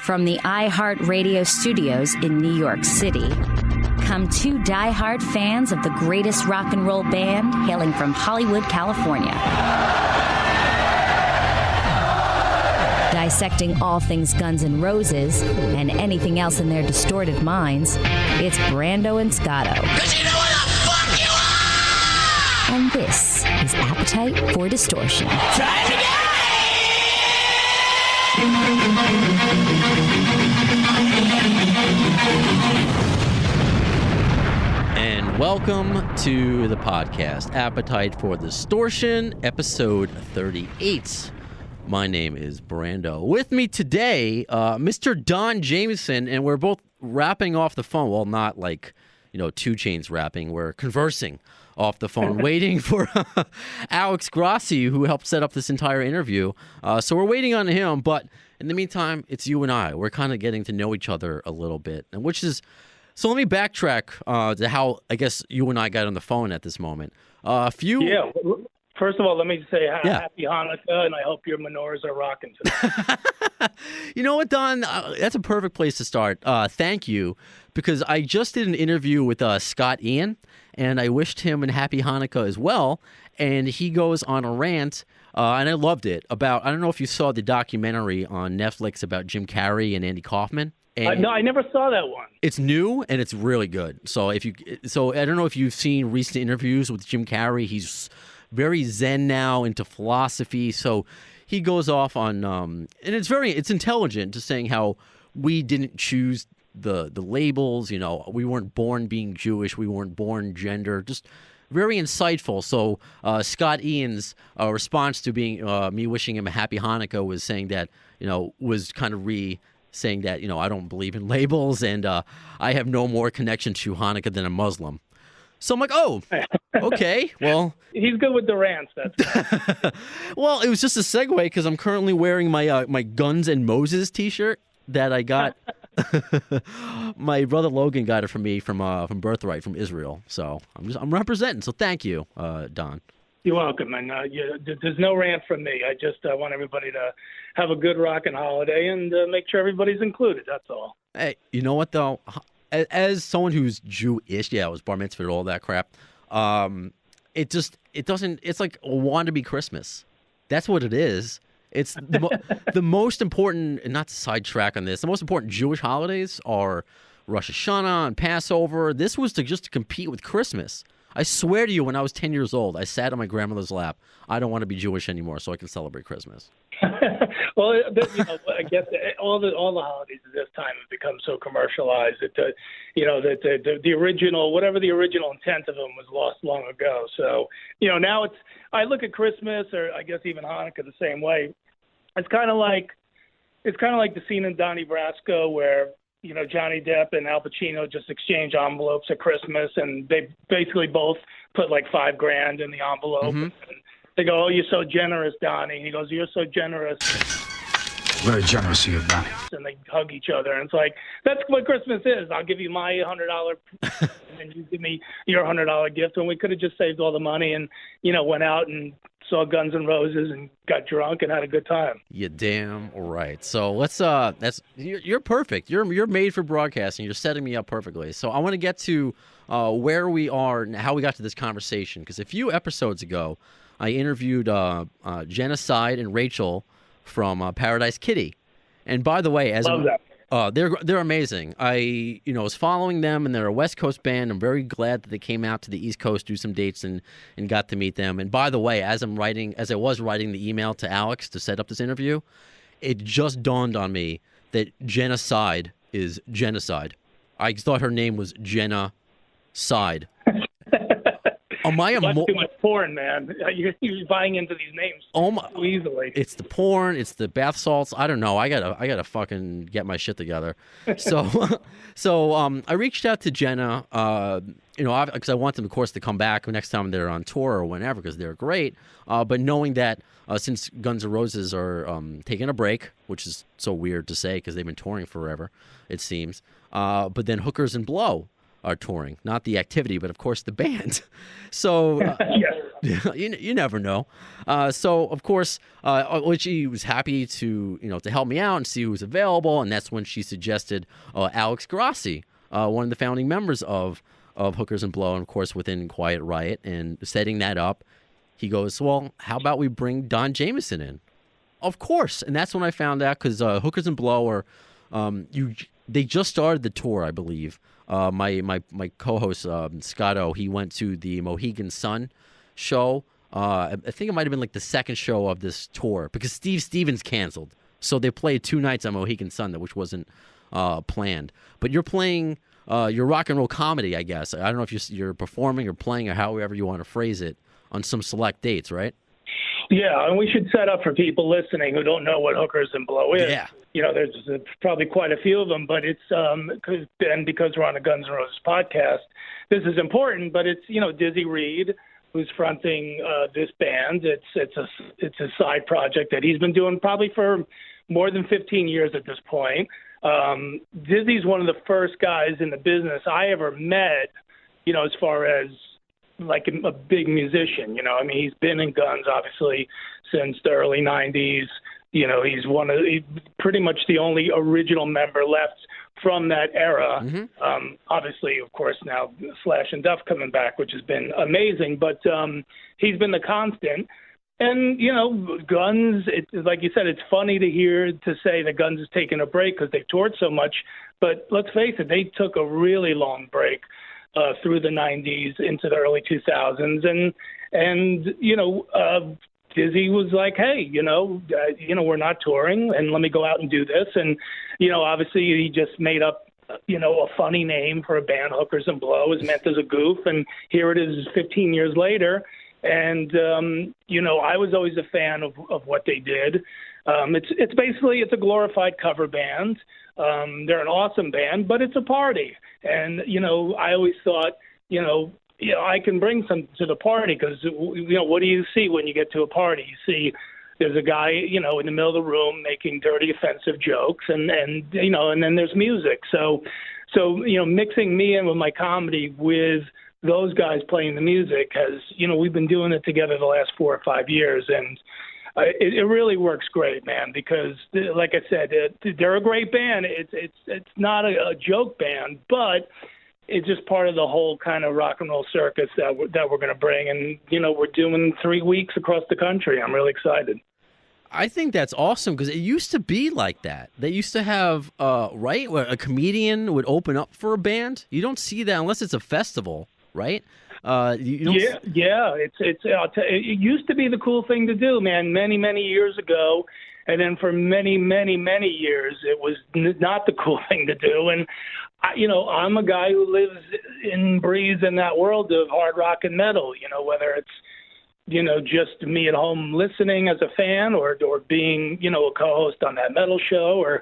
From the iHeartRadio studios in New York City, come two diehard fans of the greatest rock and roll band hailing from Hollywood, California. Dissecting all things Guns N' Roses and anything else in their distorted minds, it's Brando and Scotto. 'Cause you know what the fuck you are! And this is Appetite for Distortion. Try it again! And welcome to the podcast, Appetite for Distortion, episode 38. My name is Brando. With me today, Mr. Don Jamieson, and we're both rapping off the phone. Well, not like, 2 Chainz rapping. We're conversing off the phone, waiting for Alex Grossi, who helped set up this entire interview. So we're waiting on him, but in the meantime, it's you and I. We're kind of getting to know each other a little bit, and which is... So let me backtrack to how, I guess, you and I got on the phone at this moment. Yeah. First of all, let me say happy Hanukkah, and I hope your menorahs are rocking tonight. You know what, Don? That's a perfect place to start. Thank you, because I just did an interview with Scott Ian, and I wished him a happy Hanukkah as well. And he goes on a rant, and I loved it, about, I don't know if you saw the documentary on Netflix about Jim Carrey and Andy Kaufman. No, I never saw that one. It's new and it's really good. So I don't know if you've seen recent interviews with Jim Carrey. He's very zen now, into philosophy. So he goes off on and it's intelligent, just saying how we didn't choose the labels. We weren't born being Jewish. We weren't born gender. Just very insightful. So Scott Ian's response to being me wishing him a happy Hanukkah was saying that was kind of saying that, I don't believe in labels, and I have no more connection to Hanukkah than a Muslim. So I'm like, oh, okay, well. He's good with the rants, that's Well, it was just a segue, because I'm currently wearing my my Guns N' Moses t-shirt that I got. My brother Logan got it from me from Birthright, from Israel. So I'm representing, so thank you, Don. You're welcome, and there's no rant from me. I just want everybody to have a good rockin' holiday and make sure everybody's included. That's all. Hey, you know what though? As someone who's Jewish, I was bar mitzvahed, all that crap. It doesn't. It's like a wannabe Christmas. That's what it is. It's the most important. Not to sidetrack on this. The most important Jewish holidays are Rosh Hashanah and Passover. This was just to compete with Christmas. I swear to you, when I was 10 years old, I sat on my grandmother's lap. I don't want to be Jewish anymore, so I can celebrate Christmas. Well, I guess all the holidays at this time have become so commercialized that the original, whatever the original intent of them, was lost long ago. So now I look at Christmas, or I guess even Hanukkah, the same way. It's kind of like the scene in Donnie Brasco where Johnny Depp and Al Pacino just exchange envelopes at Christmas, and they basically both put like $5,000 in the envelope. Mm-hmm. And they go, "Oh, you're so generous, Donnie." And he goes, "You're so generous." Very generous of you, Donnie. And they hug each other, and it's like, that's what Christmas is. I'll give you my $100, and then you give me your $100 gift, and we could have just saved all the money and went out and saw Guns N' Roses and got drunk and had a good time. You damn right. So let's you're perfect. You're made for broadcasting. You're setting me up perfectly. So I want to get to where we are and how we got to this conversation, because a few episodes ago I interviewed Genocide and Rachel from Paradise Kitty. And by the way, Love that. They're amazing. I was following them, and they're a West Coast band. I'm very glad that they came out to the East Coast, do some dates, and got to meet them. And by the way, as I was writing the email to Alex to set up this interview, it just dawned on me that Genocide is genocide. I thought her name was Jenna Side. Am I too much porn, man. You're buying into these names so easily. It's the porn. It's the bath salts. I don't know. I gotta fucking get my shit together. So I reached out to Jenna, because I want them, of course, to come back next time they're on tour or whenever, because they're great. But knowing that since Guns N' Roses are taking a break, which is so weird to say because they've been touring forever, it seems. But then Hookers and Blow are touring, not the activity, but of course the band. So, Yes. You never know. So of course, she was happy to to help me out and see who was available, and that's when she suggested Alex Grossi, one of the founding members of Hookers and Blow, and of course within Quiet Riot, and setting that up. He goes, well, how about we bring Don Jamieson in? Of course, and that's when I found out, because Hookers and Blow are they just started the tour, I believe. My co-host Scotto, he went to the Mohegan Sun show. I think it might have been like the second show of this tour, because Steve Stevens canceled, so they played 2 nights on Mohegan Sun, which wasn't planned. But you're playing your rock and roll comedy, I guess. I don't know if you're performing or playing, or however you want to phrase it, on some select dates, right? Yeah, and we should set up for people listening who don't know what Hookers and Blow is. Yeah. There's probably quite a few of them, but it's because we're on a Guns N' Roses podcast, this is important. But it's Dizzy Reed, who's fronting this band. It's a side project that he's been doing probably for more than 15 years at this point. Dizzy's one of the first guys in the business I ever met, as far as like a big musician. He's been in Guns obviously since the early 90s. He's pretty much the only original member left from that era. Mm-hmm. Obviously, of course, now Slash and Duff coming back, which has been amazing, but he's been the constant. And, Guns, like you said, it's funny to say that Guns has taken a break because they've toured so much, but let's face it, they took a really long break through the 90s into the early 2000s. And Dizzy was like, hey, we're not touring, and let me go out and do this. And, obviously he just made up, a funny name for a band, Hookers and Blow, is meant as a goof. And here it is 15 years later. And, I was always a fan of what they did. It's basically a glorified cover band. They're an awesome band, but it's a party. And, I always thought, I can bring some to the party because, what do you see when you get to a party? You see there's a guy, in the middle of the room making dirty, offensive jokes, and then there's music. So mixing me in with my comedy with those guys playing the music has, we've been doing it together the last 4 or 5 years, and it really works great, man, because like I said, they're a great band. It's not a joke band, but it's just part of the whole kind of rock and roll circus that we're going to bring. And, we're doing 3 weeks across the country. I'm really excited. I think that's awesome because it used to be like that. They used to have, right, where a comedian would open up for a band. You don't see that unless it's a festival, right? You don't it used to be the cool thing to do, man, many, many years ago. And then for many, many, many years, it was not the cool thing to do. And, I'm a guy who lives and breathes in that world of hard rock and metal, whether it's, just me at home listening as a fan or being, a co-host on that metal show or,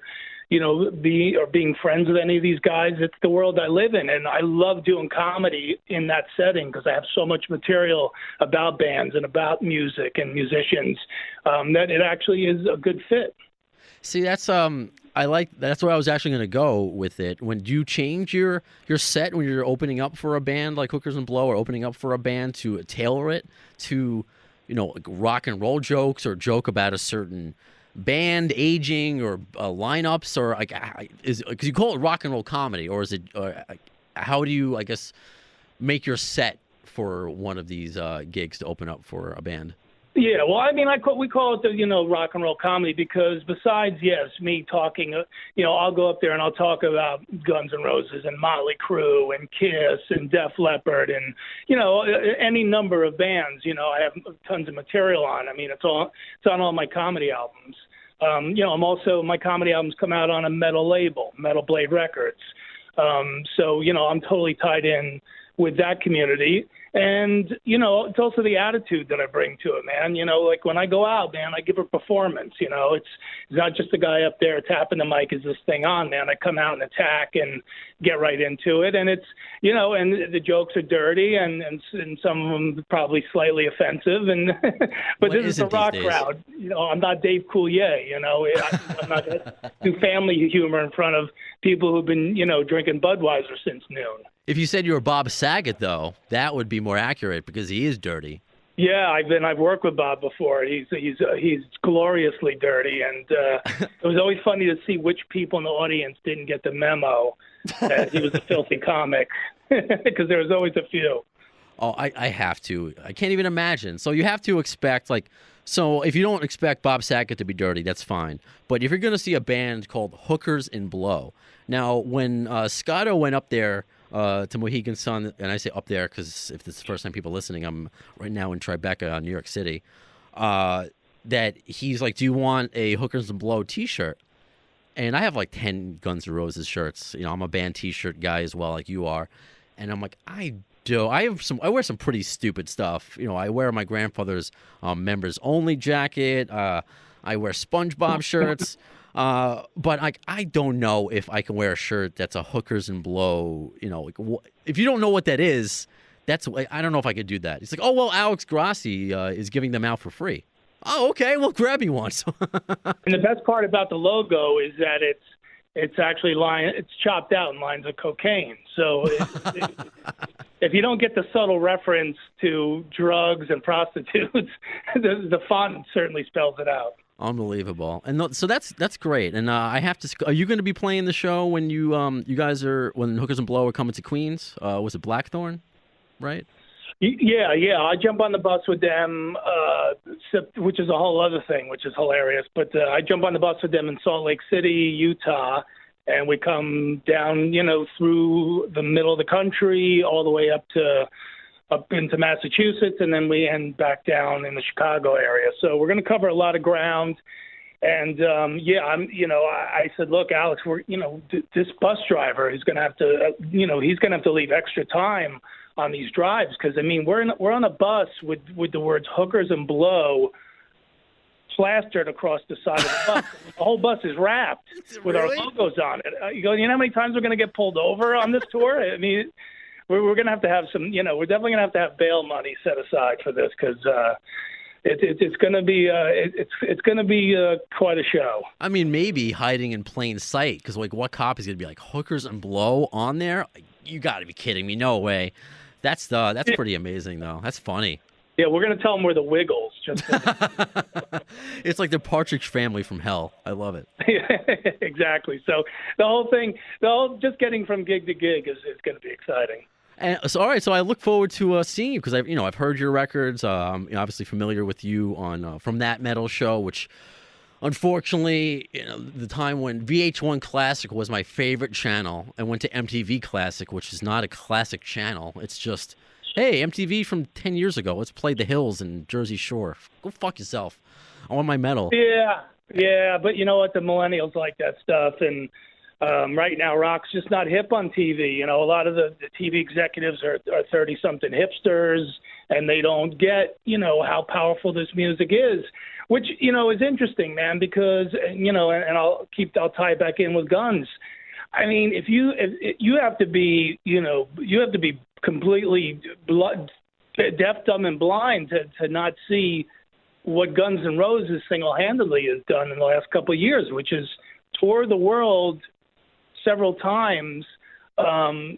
being friends with any of these guys. It's the world I live in. And I love doing comedy in that setting because I have so much material about bands and about music and musicians that it actually is a good fit. See, that's that's where I was actually going to go with it. When do you change your set when you're opening up for a band like Hookers and Blow or opening up for a band to tailor it to, rock and roll jokes or joke about a certain band aging or lineups or because you call it rock and roll comedy, or is it how do you make your set for one of these gigs to open up for a band? Yeah, well, we call it the, rock and roll comedy because besides, yes, me talking, I'll go up there and I'll talk about Guns N' Roses and Motley Crue and Kiss and Def Leppard and, any number of bands, I have tons of material on. It's on all my comedy albums. I'm also, my comedy albums come out on a metal label, Metal Blade Records. So, I'm totally tied in with that community. And, it's also the attitude that I bring to it, man. Like when I go out, man, I give a performance, it's not just a guy up there tapping the mic, is this thing on, man. I come out and attack and get right into it. And it's, and the jokes are dirty and some of them probably slightly offensive. And, but this is the rock crowd. I'm not Dave Coulier, I'm not going to do family humor in front of people who've been, drinking Budweiser since noon. If you said you were Bob Saget, though, that would be more accurate because he is dirty. Yeah, I've worked with Bob before. He's gloriously dirty, and it was always funny to see which people in the audience didn't get the memo that he was a filthy comic, because there was always a few. Oh, I have to. I can't even imagine. So you have to expect, like, so if you don't expect Bob Saget to be dirty, that's fine. But if you're going to see a band called Hookers and Blow, now when Scotto went up there to Mohegan Sun, and I say up there because if this is the first time people listening, I'm right now in Tribeca, New York City, that he's like, do you want a Hookers and Blow t-shirt? And I have like 10 Guns N' Roses shirts. You know, I'm a band t-shirt guy as well, like you are. And I'm like, I do. I wear some pretty stupid stuff. You know, I wear my grandfather's members only jacket. I wear SpongeBob shirts. But like, I don't know if I can wear a shirt that's a Hookers and Blow. You know, like, if you don't know what that is, that's like, I don't know if I could do that. It's like, oh well, Alex Grossi is giving them out for free. Oh, okay, well, grab me one. And the best part about the logo is that it's actually it's chopped out in lines of cocaine. So if you don't get the subtle reference to drugs and prostitutes, the font certainly spells it out. Unbelievable. And so that's great. And I have to. Are you going to be playing the show when you guys are, when Hookers and Blow are coming to Queens? Was it Blackthorn, right? Yeah. I jump on the bus with them, which is a whole other thing, which is hilarious. But I jump on the bus with them in Salt Lake City, Utah, and we come down, through the middle of the country, all the way up into Massachusetts, and then we end back down in the Chicago area. So we're going to cover a lot of ground. And I said, look, Alex, this bus driver is going to have to, he's going to have to leave extra time on these drives, because I mean we're on a bus with the words Hookers and Blow plastered across the side of the bus. The whole bus is wrapped with our logos on it. You know how many times we're going to get pulled over on this tour? I mean, we're going to have some, we're definitely going to have bail money set aside for this, because it's going to be it's going to be quite a show. I mean, maybe hiding in plain sight, because like, what cop is going to be like Hookers and Blow on there? You got to be kidding me! No way. That's pretty amazing, though. That's funny. Yeah, we're going to tell them we're the Wiggles. It's like the Partridge Family from hell. I love it. Exactly. So the whole thing, just getting from gig to gig is going to be exciting. And so, all right. So I look forward to seeing you, because I've heard your records. I'm obviously familiar with you on from That Metal Show, which, unfortunately, the time when VH1 Classic was my favorite channel, I went to MTV Classic, which is not a classic channel. It's just, hey, MTV from 10 years ago. Let's play The Hills and Jersey Shore. Go fuck yourself. I want my medal. Yeah, but you know what? The millennials like that stuff, and right now rock's just not hip on TV. A lot of the TV executives are 30-something hipsters, and they don't get, how powerful this music is. Which, is interesting, man, because, and I'll tie it back in with guns. I mean, if you have to be, you have to be completely deaf, dumb, and blind to not see what Guns N' Roses single-handedly has done in the last couple of years, which is tour the world several times, no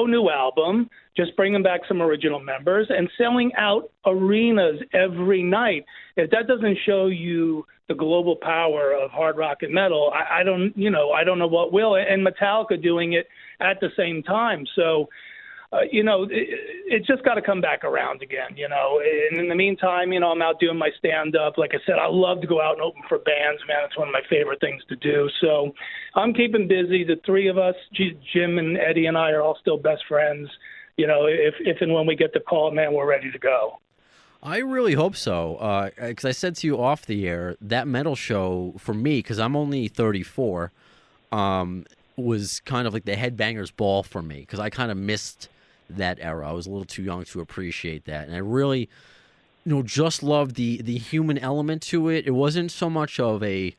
new album, just bringing back some original members and selling out arenas every night. If that doesn't show you the global power of hard rock and metal, I don't know what will. And Metallica doing it at the same time. So, it's just got to come back around again, And in the meantime, I'm out doing my stand-up. Like I said, I love to go out and open for bands, man. It's one of my favorite things to do. So I'm keeping busy. The three of us, Jim and Eddie and I, are all still best friends. If and when we get the call, man, we're ready to go. I really hope so, because I said to you off the air, That Metal Show, for me, because I'm only 34, was kind of like the headbanger's ball for me, because I kind of missed that era. I was a little too young to appreciate that, and I really, just loved the human element to it. It wasn't so much of a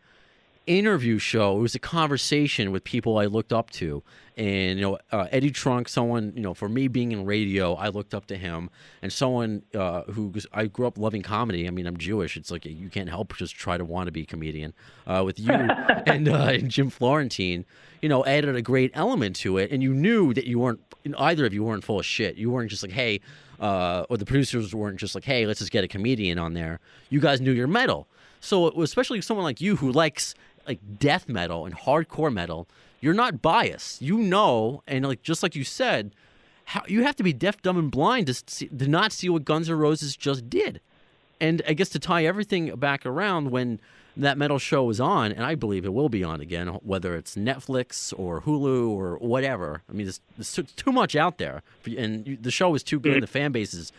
interview show; it was a conversation with people I looked up to. And Eddie Trunk, someone for me being in radio, I looked up to him, and someone who I grew up loving comedy. I mean, I'm Jewish; it's like you can't help but just try to want to be a comedian. With you and Jim Floretine, added a great element to it, and you knew that you weren't. Either of you weren't full of shit. You weren't just like, hey, or the producers weren't just like, hey, let's just get a comedian on there. You guys knew your metal. So especially someone like you who likes like death metal and hardcore metal, you're not biased. You know, and like just like you said, how you have to be deaf, dumb, and blind to not see what Guns N' Roses just did. And I guess to tie everything back around, when that metal show was on, and I believe it will be on again, whether it's Netflix or Hulu or whatever. I mean, there's too much out there, and the show is too good, and the fan base is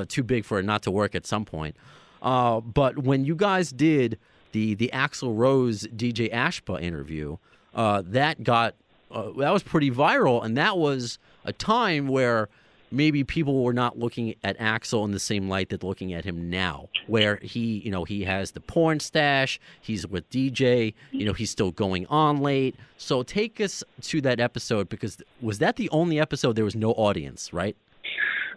too big for it not to work at some point. But when you guys did the Axl Rose DJ Ashba interview, that was pretty viral, and that was a time where maybe people were not looking at Axl in the same light that they're looking at him now, where he has the porn stash, he's with DJ, he's still going on late. So take us to that episode, because was that the only episode there was no audience, right?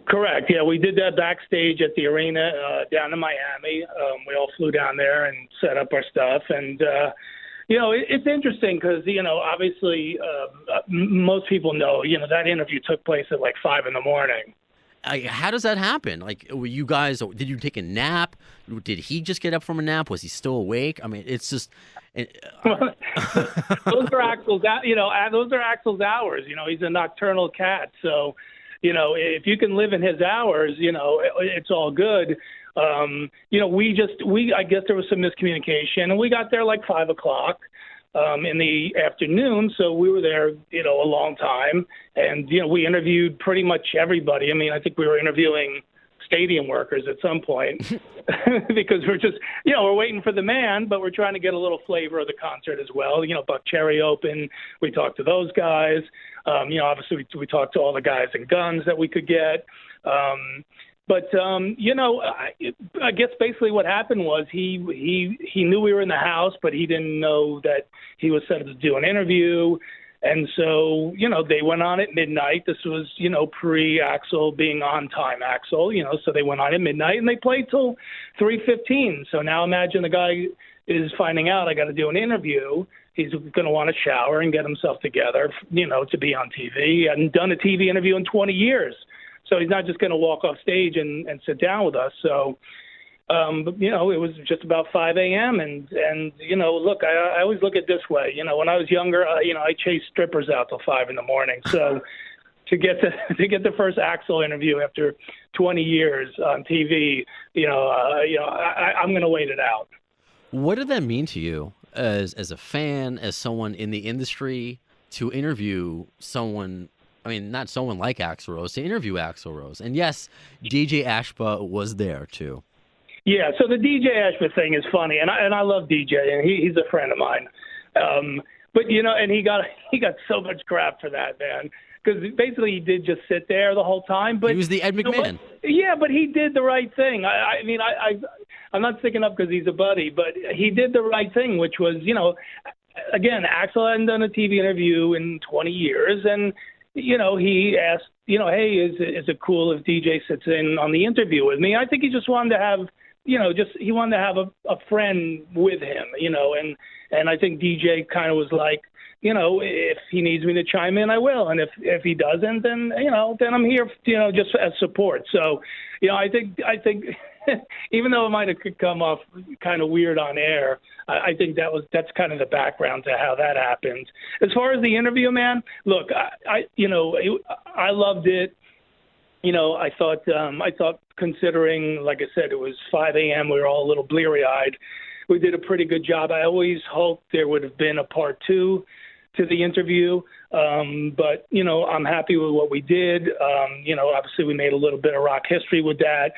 Correct. Yeah, we did that backstage at the arena down in Miami. We all flew down there and set up our stuff. And, it's interesting because, obviously most people know, that interview took place at like 5 a.m. How does that happen? Like, were you guys, did you take a nap? Did he just get up from a nap? Was he still awake? I mean, it's just. Those are Axl's, those are Axl's hours. He's a nocturnal cat. So, if you can live in his hours, it's all good. I guess there was some miscommunication, and we got there like 5 o'clock in the afternoon. So we were there, a long time, and, we interviewed pretty much everybody. I mean, I think we were interviewing stadium workers at some point because we're just, we're waiting for the man, but we're trying to get a little flavor of the concert as well. Buck Cherry open. We talked to those guys. Obviously we talked to all the guys and guns that we could get. But I guess basically what happened was he knew we were in the house, but he didn't know that he was set up to do an interview. And so, they went on at midnight. This was, pre-Axl being on time Axl, so they went on at midnight and they played till 3:15. So now imagine the guy is finding out I got to do an interview. He's going to want to shower and get himself together, to be on TV. He hadn't done a TV interview in 20 years. So he's not just going to walk off stage and sit down with us. So, but, it was just about 5 a.m. And look, I always look at it this way. When I was younger, I chased strippers out till 5 a.m. So to get the first Axl interview after 20 years on TV, I'm going to wait it out. What did that mean to you as a fan, as someone in the industry, to interview someone? I mean, not someone like Axl Rose, to interview Axl Rose. And yes, DJ Ashba was there too. Yeah, so the DJ Ashba thing is funny, and I love DJ, and he's a friend of mine. But and he got so much crap for that, man, because basically he did just sit there the whole time. But he was the Ed McMahon. But he did the right thing. I'm not sticking up because he's a buddy, but he did the right thing, which was, again, Axl hadn't done a TV interview in 20 years, and he asked, hey, is it cool if DJ sits in on the interview with me? I think he just wanted to have, he wanted to have a friend with him, and I think DJ kind of was like, if he needs me to chime in, I will. And if he doesn't, then I'm here, just as support. So, I think even though it might have come off kind of weird on air, I think that's kind of the background to how that happened. As far as the interview, man, look, I loved it. I thought considering, like I said, it was 5 a.m., we were all a little bleary-eyed. We did a pretty good job. I always hoped there would have been a part 2 to the interview. But, I'm happy with what we did. Obviously we made a little bit of rock history with that.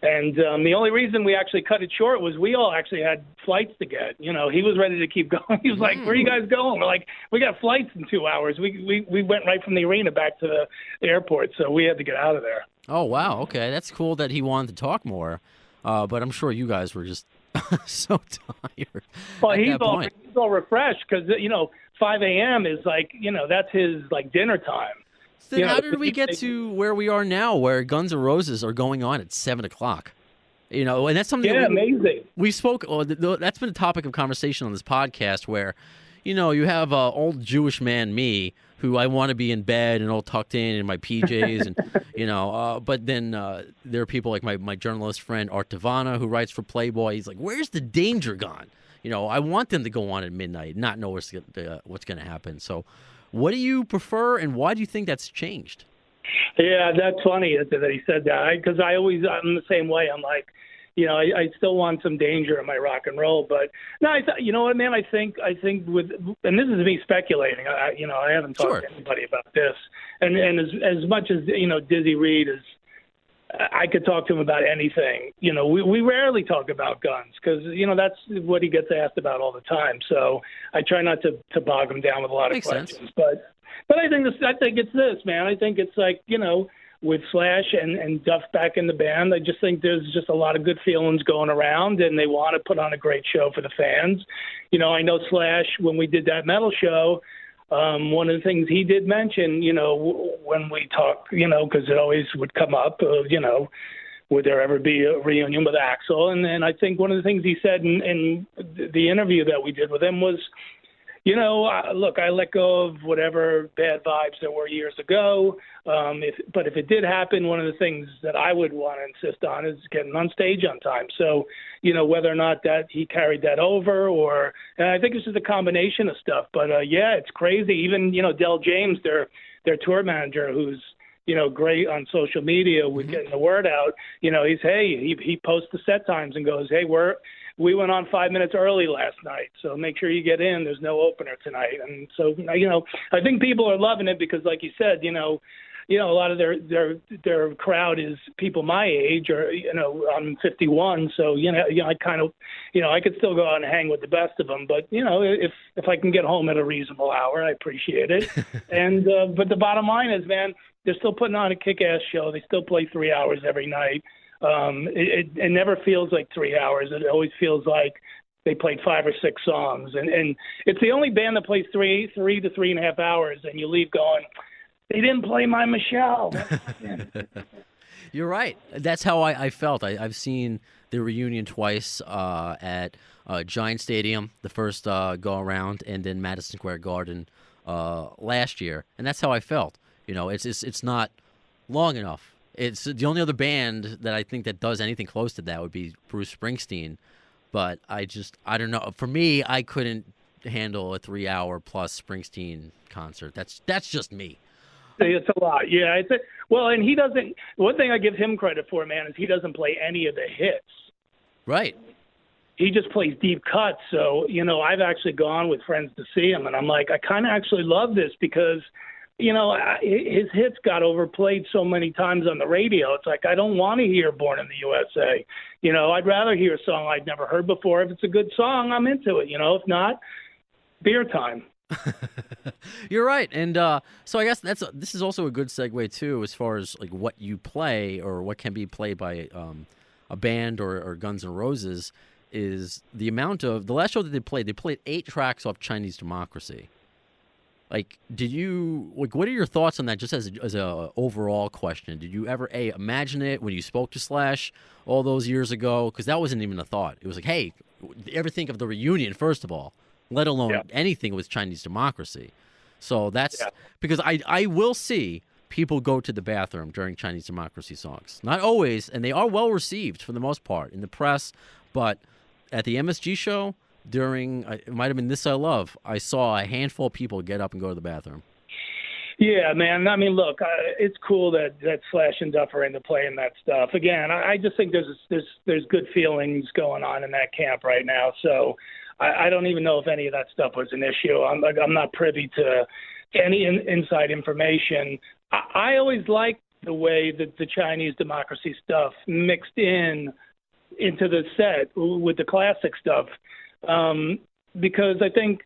And the only reason we actually cut it short was we all actually had flights to get. He was ready to keep going. He was like, where are you guys going? We're like, we got flights in 2 hours. We went right from the arena back to the airport, so we had to get out of there. Oh, wow. Okay, that's cool that he wanted to talk more. But I'm sure you guys were just so tired. Well, he's all refreshed because, 5 a.m. is like, that's his like dinner time. So then how did we get to where we are now, where Guns N' Roses are going on at 7 o'clock? And that's something. Yeah, amazing. We spoke. That's been a topic of conversation on this podcast, where, you have old Jewish man me who I want to be in bed and all tucked in my PJs, and but then there are people like my journalist friend Art Tavana, who writes for Playboy. He's like, "Where's the danger gone?" I want them to go on at midnight, not know what's going to happen. So, what do you prefer, and why do you think that's changed? Yeah, that's funny that he said that, because I'm the same way. I'm like, I still want some danger in my rock and roll, but no, you know what, man? I think with, and this is me speculating. I haven't talked to anybody about this, and as much as Dizzy Reed is, I could talk to him about anything. We rarely talk about guns because that's what he gets asked about all the time. So I try not to bog him down with a lot of questions, but I think it's this, man. I think it's like with Slash and Duff back in the band, I just think there's just a lot of good feelings going around, and they want to put on a great show for the fans. I know Slash, when we did that metal show, one of the things he did mention, when we talk, because it always would come up, would there ever be a reunion with Axl? And I think one of the things he said in the interview that we did with him was, look, I let go of whatever bad vibes there were years ago. But if it did happen, one of the things that I would want to insist on is getting on stage on time. So, whether or not that he carried that over, and I think it's just a combination of stuff. But yeah, it's crazy. Even Del James, their tour manager, who's great on social media with getting the word out. He posts the set times and goes, hey, we went on 5 minutes early last night, so make sure you get in. There's no opener tonight. And so, I think people are loving it because, like you said, a lot of their crowd is people my age, or I'm 51, so I kind of I could still go out and hang with the best of them, but if I can get home at a reasonable hour, I appreciate it. And but the bottom line is, man, they're still putting on a kick-ass show. They still play 3 hours every night. It never feels like 3 hours. It always feels like they played 5 or 6 songs, and it's the only band that plays three to 3.5 hours, and you leave going, they didn't play my Michelle. You're right. That's how I felt. I've seen the reunion twice at Giant Stadium, the first go around, and then Madison Square Garden last year, and that's how I felt. It's not long enough. It's the only other band that I think that does anything close to that would be Bruce Springsteen, but I don't know. For me, I couldn't handle a 3-hour plus Springsteen concert. That's just me. It's a lot, yeah. And he doesn't. One thing I give him credit for, man, is he doesn't play any of the hits. Right. He just plays deep cuts. So I've actually gone with friends to see him, and I'm like, I kind of actually love this because, his hits got overplayed so many times on the radio. It's like I don't want to hear "Born in the USA." I'd rather hear a song I'd never heard before. If it's a good song, I'm into it. If not, beer time. You're right, and so I guess this is also a good segue too, as far as like what you play or what can be played by a band or Guns N' Roses is the amount of the last show that they played 8 tracks off Chinese Democracy. Like, what are your thoughts on that? Just as a overall question, did you ever imagine it when you spoke to Slash all those years ago? Because that wasn't even a thought. It was like, hey, ever think of the reunion first of all? Let alone anything with Chinese Democracy. So that's because I will see people go to the bathroom during Chinese Democracy songs. Not always, and they are well received for the most part in the press. But at the MSG show, it might have been This I Love, I saw a handful of people get up and go to the bathroom. Yeah, man. I mean, look, it's cool that Slash and Duff are into playing that stuff. Again, I just think there's good feelings going on in that camp right now. So I don't even know if any of that stuff was an issue. I'm not privy to any inside information. I always liked the way that the Chinese Democracy stuff mixed into the set with the classic stuff, because I think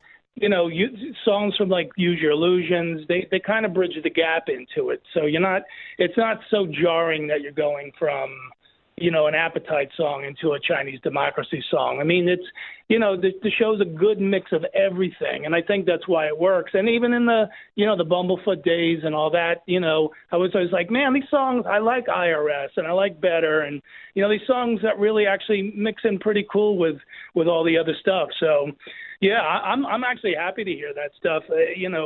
songs from like Use Your Illusions, they kind of bridge the gap into it. So it's not so jarring that you're going from an Appetite song into a Chinese Democracy song. I mean, it's, the show's a good mix of everything, and I think that's why it works. And even in the, the Bumblefoot days and all that, I was always like, man, these songs, I like IRS and I like Better, and, these songs that really actually mix in pretty cool with all the other stuff. So, yeah, I'm actually happy to hear that stuff,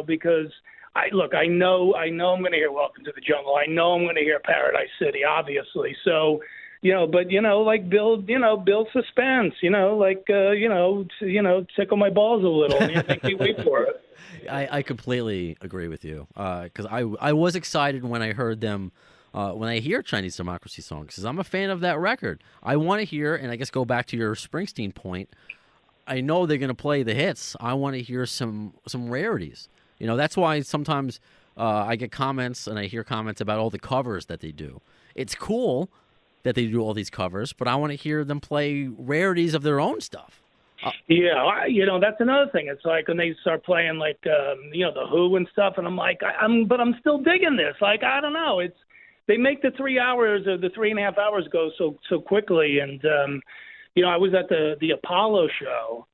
because I know I'm going to hear Welcome to the Jungle. I know I'm going to hear Paradise City, obviously. So, but like build suspense. Tickle my balls a little and make me wait for it. I completely agree with you because I was excited when I heard them. When I hear Chinese Democracy songs, because I'm a fan of that record. I want to hear, and I guess go back to your Springsteen point, I know they're going to play the hits. I want to hear some rarities. That's why sometimes I get comments and I hear comments about all the covers that they do. It's cool that they do all these covers, but I want to hear them play rarities of their own stuff. That's another thing. It's like when they start playing like, the Who and stuff, and I'm like, I'm still digging this. Like, I don't know. They make the 3 hours or the 3.5 hours go so quickly. And, I was at the Apollo show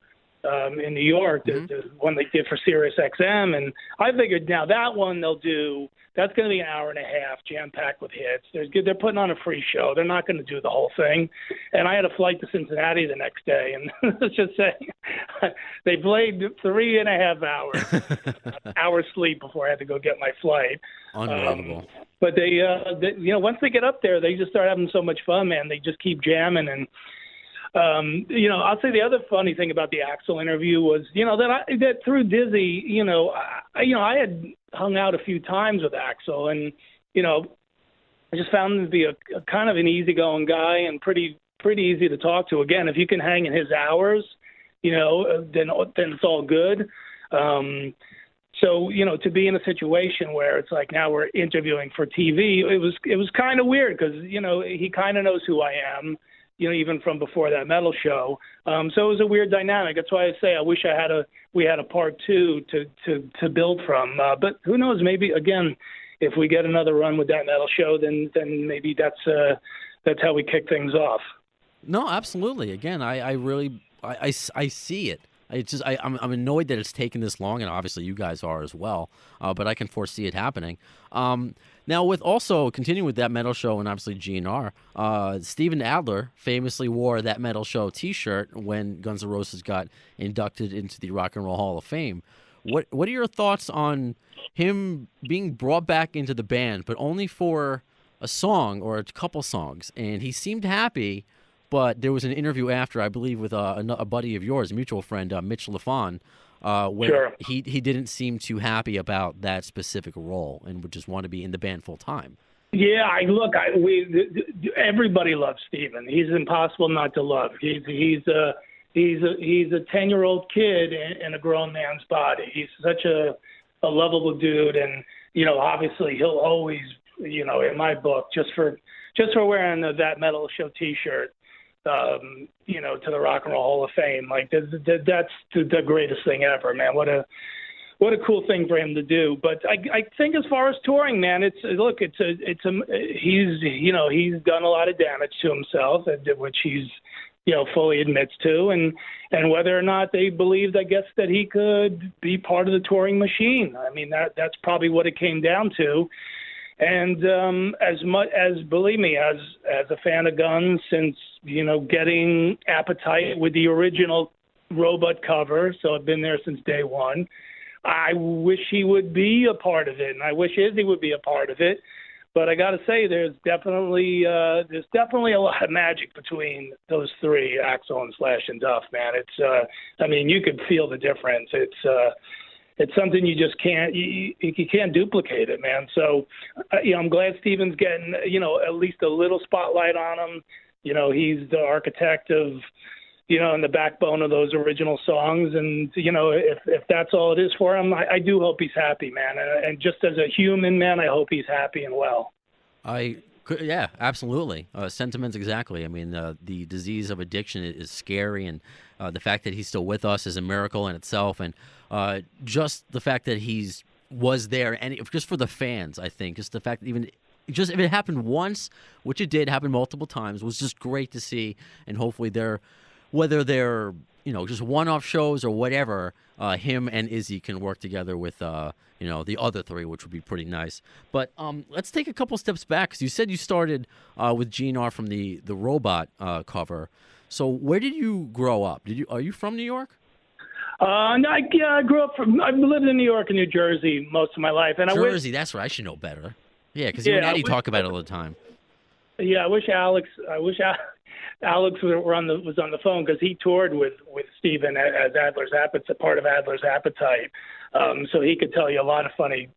in New York, the one they did for Sirius XM. And I figured now that one that's going to be an hour and a half jam-packed with hits. They're putting on a free show. They're not going to do the whole thing. And I had a flight to Cincinnati the next day. And let's just say they played 3.5 hours, hours sleep before I had to go get my flight. Unbelievable. But they, once they get up there, they just start having so much fun, man. They just keep jamming. And, I'll say the other funny thing about the Axl interview was, that through Dizzy, I had hung out a few times with Axl, and, I just found him to be a kind of an easygoing guy and pretty easy to talk to. Again, if you can hang in his hours, then it's all good. So, to be in a situation where it's like now we're interviewing for TV, it was kind of weird because, he kind of knows who I am, even from before that metal show. So it was a weird dynamic. That's why I say I wish we had a part two to build from. But who knows? Maybe again, if we get another run with that metal show, then maybe that's how we kick things off. No, absolutely. Again, I really see it. I'm annoyed that it's taken this long, and obviously you guys are as well. But I can foresee it happening. Now, with also continuing with that metal show and obviously GNR, Steven Adler famously wore that metal show T-shirt when Guns N' Roses got inducted into the Rock and Roll Hall of Fame. What are your thoughts on him being brought back into the band, but only for a song or a couple songs? And he seemed happy. But there was an interview after, I believe, with a buddy of yours, a mutual friend, Mitch LaFon, where sure. he didn't seem too happy about that specific role and would just want to be in the band full time. Yeah, everybody loves Steven. He's impossible not to love. He's a 10-year-old kid in a grown man's body. He's such a lovable dude, and obviously he'll always, in my book, just for wearing that metal show T-shirt. To the Rock and Roll Hall of Fame. Like that's the greatest thing ever, man. What a cool thing for him to do. But I think as far as touring, man, he's done a lot of damage to himself, which he's fully admits to, and whether or not they believed, I guess, that he could be part of the touring machine. I mean, that's probably what it came down to. And believe me, as a fan of Guns, since getting Appetite with the original Robot cover, so I've been there since day one. I wish he would be a part of it, and I wish Izzy would be a part of it. But I got to say, there's definitely a lot of magic between those three, Axl and Slash and Duff. Man, you could feel the difference. It's something you just can't duplicate it, man. So, I'm glad Steven's getting, at least a little spotlight on him. He's the architect of, and the backbone of those original songs. And, if that's all it is for him, I do hope he's happy, man. And just as a human, man, I hope he's happy and well. Yeah, absolutely. Sentiments exactly. I mean, the disease of addiction is scary, and the fact that he's still with us is a miracle in itself. And just the fact that was there, and just for the fans, I think, just the fact that if it happened once, which it did happen multiple times, was just great to see. And hopefully whether they're just one-off shows or whatever, him and Izzy can work together with the other three, which would be pretty nice. But let's take a couple steps back, because you said you started with GNR from the Robot cover. So where did you grow up? Are you from New York? No, I grew up I've lived in New York and New Jersey most of my life, and Jersey, that's right. I should know better. Yeah, because you and Eddie talk about it all the time. Yeah, I wish Alex was on the phone, because he toured with Steven as Adler's Appetite, part of Adler's Appetite, so he could tell you a lot of funny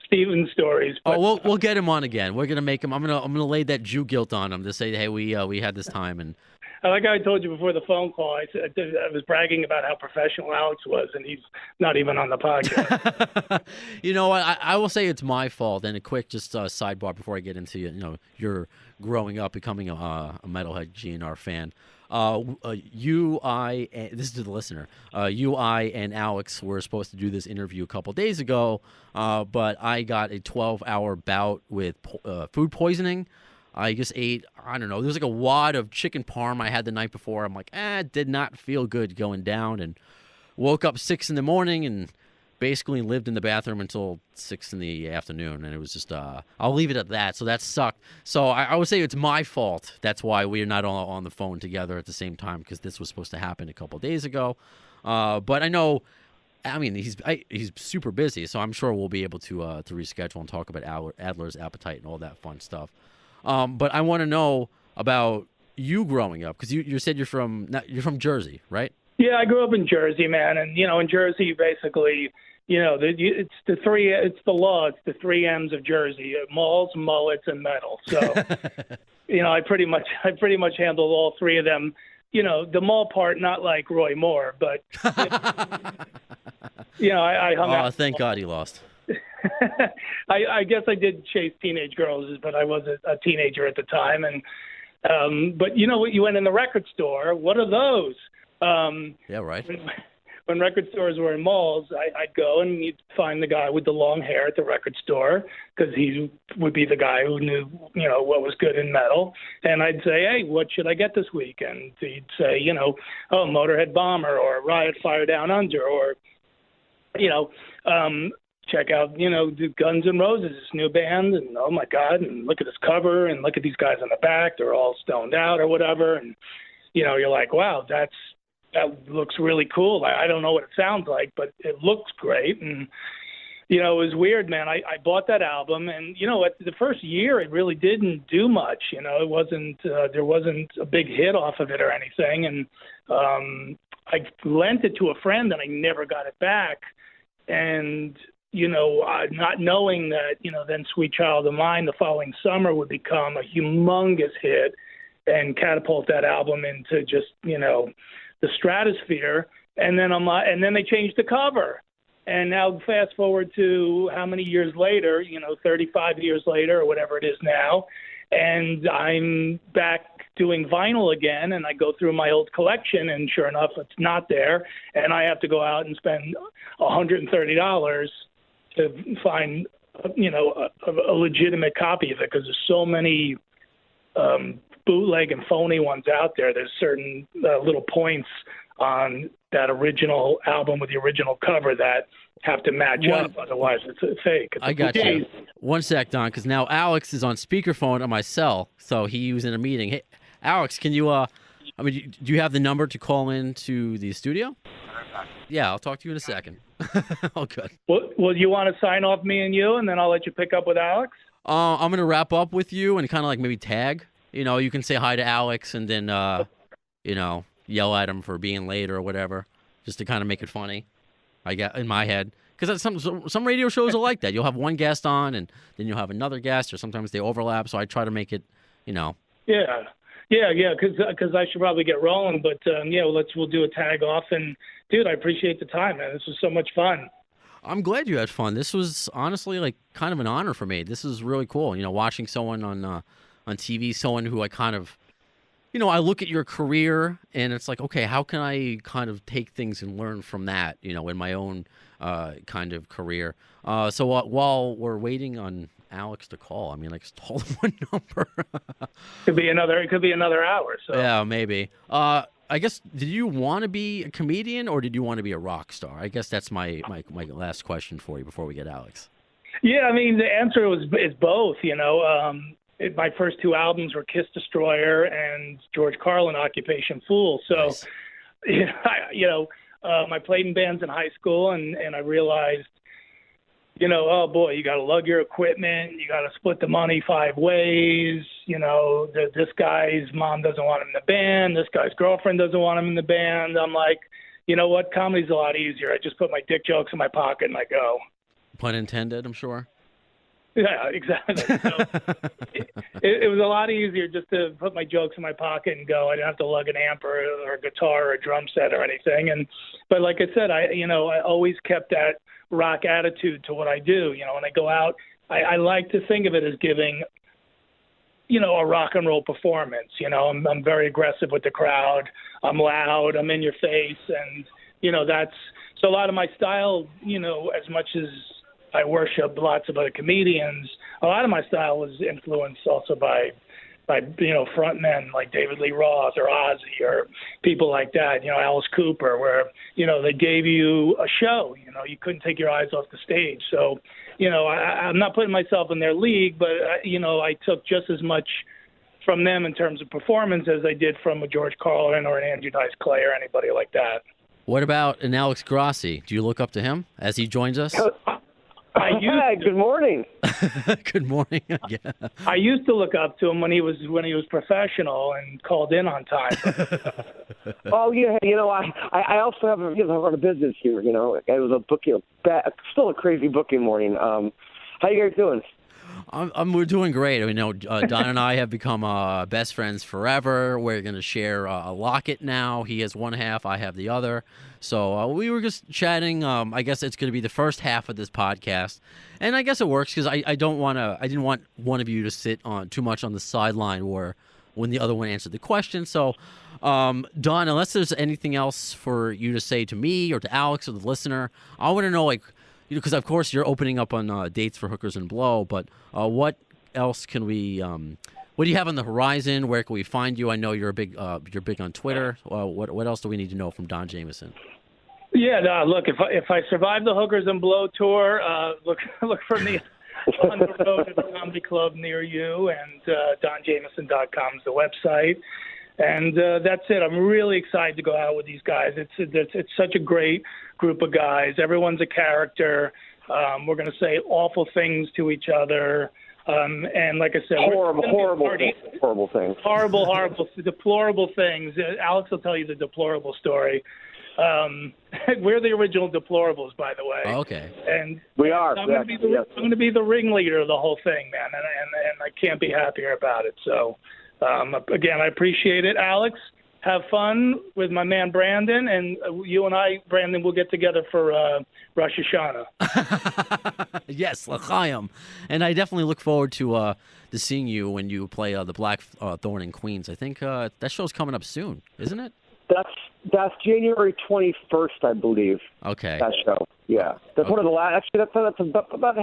Steven stories. But, we'll get him on again. We're gonna make him. I'm gonna lay that Jew guilt on him to say, hey, we had this time. And like I told you before the phone call, I was bragging about how professional Alex was, and he's not even on the podcast. You know what? I will say it's my fault. And a quick just sidebar before I get into your growing up, becoming a metalhead GNR fan. This is to the listener. I and Alex were supposed to do this interview a couple days ago, but I got a 12-hour bout with food poisoning. I just ate, I don't know, there was like a wad of chicken parm I had the night before. I'm like, did not feel good going down, and woke up 6 in the morning and basically lived in the bathroom until 6 in the afternoon. And it was just, I'll leave it at that. So that sucked. So I would say it's my fault. That's why we're not all on the phone together at the same time, because this was supposed to happen a couple days ago. But I know, I mean, he's super busy, so I'm sure we'll be able to reschedule and talk about Adler's Appetite and all that fun stuff. But I want to know about you growing up, because you said you're from Jersey, right? Yeah, I grew up in Jersey, man, and in Jersey, basically, it's the law. It's the 3 M's of Jersey: malls, mullets, and metal. So, I pretty much handled all 3 of them. The mall part, not like Roy Moore, but I hung out. Oh, thank God he lost. I guess I did chase teenage girls, but I was a teenager at the time. And but you went in the record store. What are those? Yeah, right. When record stores were in malls, I'd go and you'd find the guy with the long hair at the record store, because he would be the guy who knew what was good in metal. And I'd say, hey, what should I get this week? And he'd say, Motorhead Bomber or Riot Fire Down Under, or check out, the Guns N' Roses, this new band, and oh my God, and look at this cover, and look at these guys on the back, they're all stoned out or whatever, and you're like, wow, that looks really cool. I don't know what it sounds like, but it looks great. And it was weird, man. I bought that album, and at the first year it really didn't do much. It wasn't there wasn't a big hit off of it or anything, and I lent it to a friend and I never got it back. And not knowing that, then Sweet Child of Mine the following summer would become a humongous hit and catapult that album into just, the stratosphere. And then they changed the cover. And now fast forward to how many years later, 35 years later or whatever it is now, and I'm back doing vinyl again, and I go through my old collection, and sure enough, it's not there. And I have to go out and spend $130 to find, a legitimate copy of it, because there's so many bootleg and phony ones out there. There's certain little points on that original album with the original cover that have to match up, otherwise it's a fake. I got you. One sec, Don, because now Alex is on speakerphone on my cell, so he was in a meeting. Hey, Alex, can you, do you have the number to call in to the studio? Yeah, I'll talk to you in a second. Oh, good. Well, you want to sign off me and you, and then I'll let you pick up with Alex? I'm going to wrap up with you and kind of like maybe tag. You can say hi to Alex and then, yell at him for being late or whatever, just to kind of make it funny. I get in my head, because some radio shows are like that. You'll have one guest on, and then you'll have another guest, or sometimes they overlap. So I try to make it, Yeah, because I should probably get rolling, but we'll do a tag off. And dude, I appreciate the time, man. This was so much fun. I'm glad you had fun. This was honestly like kind of an honor for me. This is really cool. Watching someone on TV, someone who I kind of. I look at your career and it's like, okay, how can I kind of take things and learn from that, in my own kind of career. So while we're waiting on Alex to call, just call him one number. It could be another hour. So yeah, maybe. I guess, did you want to be a comedian or did you want to be a rock star? I guess that's my last question for you before we get Alex. Yeah, the answer is both, my first 2 albums were Kiss Destroyer and George Carlin, Occupation Fool. So, nice. I played in bands in high school, and I realized, oh boy, you got to lug your equipment, you got to split the money 5 ways. This guy's mom doesn't want him in the band, this guy's girlfriend doesn't want him in the band. I'm like, you know what? Comedy's a lot easier. I just put my dick jokes in my pocket and I go. Pun intended, I'm sure. Yeah, exactly. So it was a lot easier just to put my jokes in my pocket and go. I didn't have to lug an amp or a guitar or a drum set or anything. But like I said, I always kept that rock attitude to what I do. When I go out, I like to think of it as giving, a rock and roll performance. I'm very aggressive with the crowd. I'm loud. I'm in your face, and that's so a lot of my style. As much as I worship lots of other comedians, a lot of my style was influenced also by frontmen like David Lee Roth or Ozzy or people like that, Alice Cooper, where, they gave you a show, you couldn't take your eyes off the stage. So, I'm not putting myself in their league, but, I took just as much from them in terms of performance as I did from a George Carlin or an Andrew Dice Clay or anybody like that. What about an Alex Grossi? Do you look up to him as he joins us? Good morning. Good morning. Yeah. I used to look up to him when he was professional and called in on time. Oh yeah, I also have run a business here. It was a booking, still a crazy booking morning. How you guys doing? We're doing great. Don and I have become best friends forever. We're going to share a locket now. He has one half, I have the other. So we were just chatting. I guess it's going to be the first half of this podcast, and I guess it works because I didn't want one of you to sit on too much on the sideline when the other one answered the question. So, Don, unless there's anything else for you to say to me or to Alex or the listener, I want to know because of course you're opening up on dates for Hookers and Blow, but what else can we? What do you have on the horizon? Where can we find you? I know you're big on Twitter. What else do we need to know from Don Jamieson? Yeah, look, if I survive the Hookers and Blow tour, look for me on the road at a comedy club near you, and donjamieson.com is the website. And that's it. I'm really excited to go out with these guys. It's such a great group of guys. Everyone's a character. We're going to say awful things to each other. And like I said, horrible things. Horrible, deplorable things. Alex will tell you the deplorable story. We're the original deplorables, by the way. Oh, okay. And we are. I'm going to be the ringleader of the whole thing, man, and I can't be happier about it. So, again, I appreciate it, Alex. Have fun with my man Brandon, and you and I, Brandon, will get together for Rosh Hashanah. Yes, l'chaim. And I definitely look forward to seeing you when you play the Black Thorn in Queens. I think that show's coming up soon, isn't it? That's January 21st, I believe. Okay. That show. Yeah. That's one of the last. Actually, that's about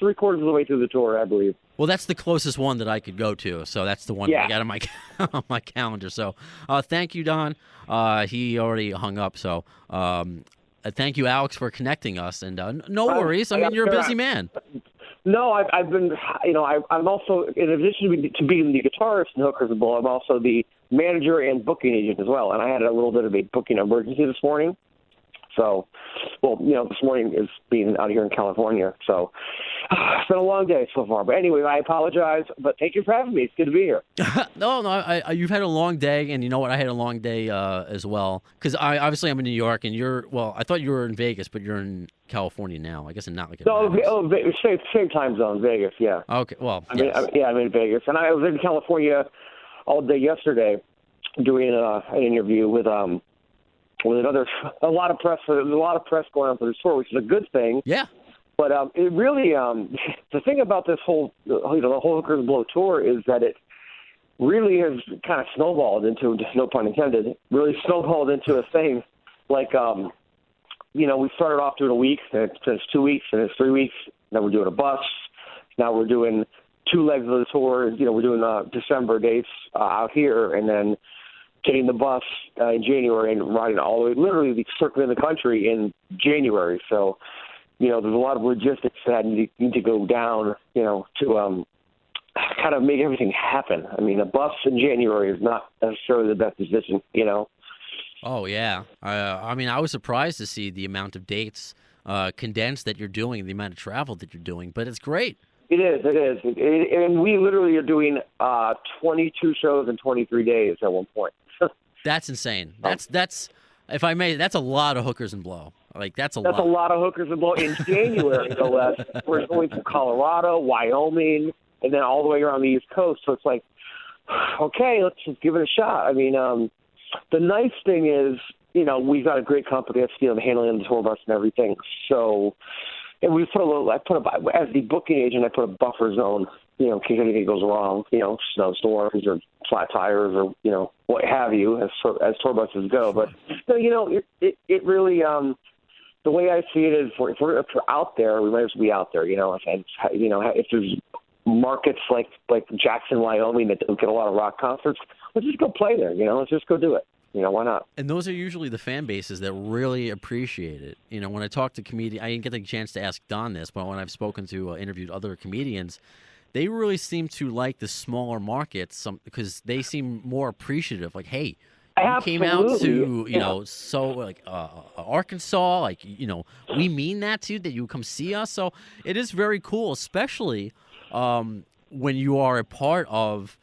3/4 of the way through the tour, I believe. Well, that's the closest one that I could go to, so that's the one that I got on my calendar. So, thank you, Don. He already hung up, so thank you, Alex, for connecting us. And no worries. I mean, you're a busy man. No, I've been. I'm also, in addition to being the guitarist in Hookers and Blow, I'm also the manager and booking agent as well. And I had a little bit of a booking emergency this morning. So, this morning is being out here in California. So, it's been a long day so far. But anyway, I apologize. But thank you for having me. It's good to be here. No, you've had a long day. And you know what? I had a long day as well. Because obviously I'm in New York and I thought you were in Vegas, but you're in California now. I guess not like same time zone, Vegas, yeah. Okay, well, I'm in Vegas. And I was in California all day yesterday doing an interview with a lot of press going on for the tour, which is a good thing. Yeah. But it really the thing about this whole the whole Hookers and Blow tour is that it really has kind of snowballed into, no pun intended, really snowballed into a thing like we started off doing a week, and it's 2 weeks, and it's 3 weeks. Then we're doing a bus. Now we're doing 2 legs of the tour. We're doing December dates out here, and then getting the bus in January and riding all the way, literally circling the country in January. So, there's a lot of logistics that need to go down, to kind of make everything happen. I mean, a bus in January is not necessarily the best decision, Oh yeah. I mean, I was surprised to see the amount of dates condensed that you're doing, the amount of travel that you're doing, but it's great. It is. And we literally are doing 22 shows in 23 days at one point. That's insane. That's if I may, that's a lot of hookers and blow. Like that's a lot of hookers and blow. In January, no less, we're going to Colorado, Wyoming, and then all the way around the East Coast. So it's like, okay, let's just give it a shot. I mean, the nice thing is, we've got a great company that's handling the tour bus and everything. So, and we put as the booking agent, I put a buffer zone, in case anything goes wrong, snowstorms or flat tires or, what have you, as tour buses go. But, it really, the way I see it is if we're out there, we might as well be out there, if there's markets like Jackson, Wyoming that don't get a lot of rock concerts, let's just go play there, let's just go do it. Why not? And those are usually the fan bases that really appreciate it. When I talk to comedians, I didn't get the chance to ask Don this, but when I've spoken to, interviewed other comedians, they really seem to like the smaller markets because they seem more appreciative. Like, hey, you came out to, Arkansas, we mean that to you, that you come see us. So it is very cool, especially when you are a part of,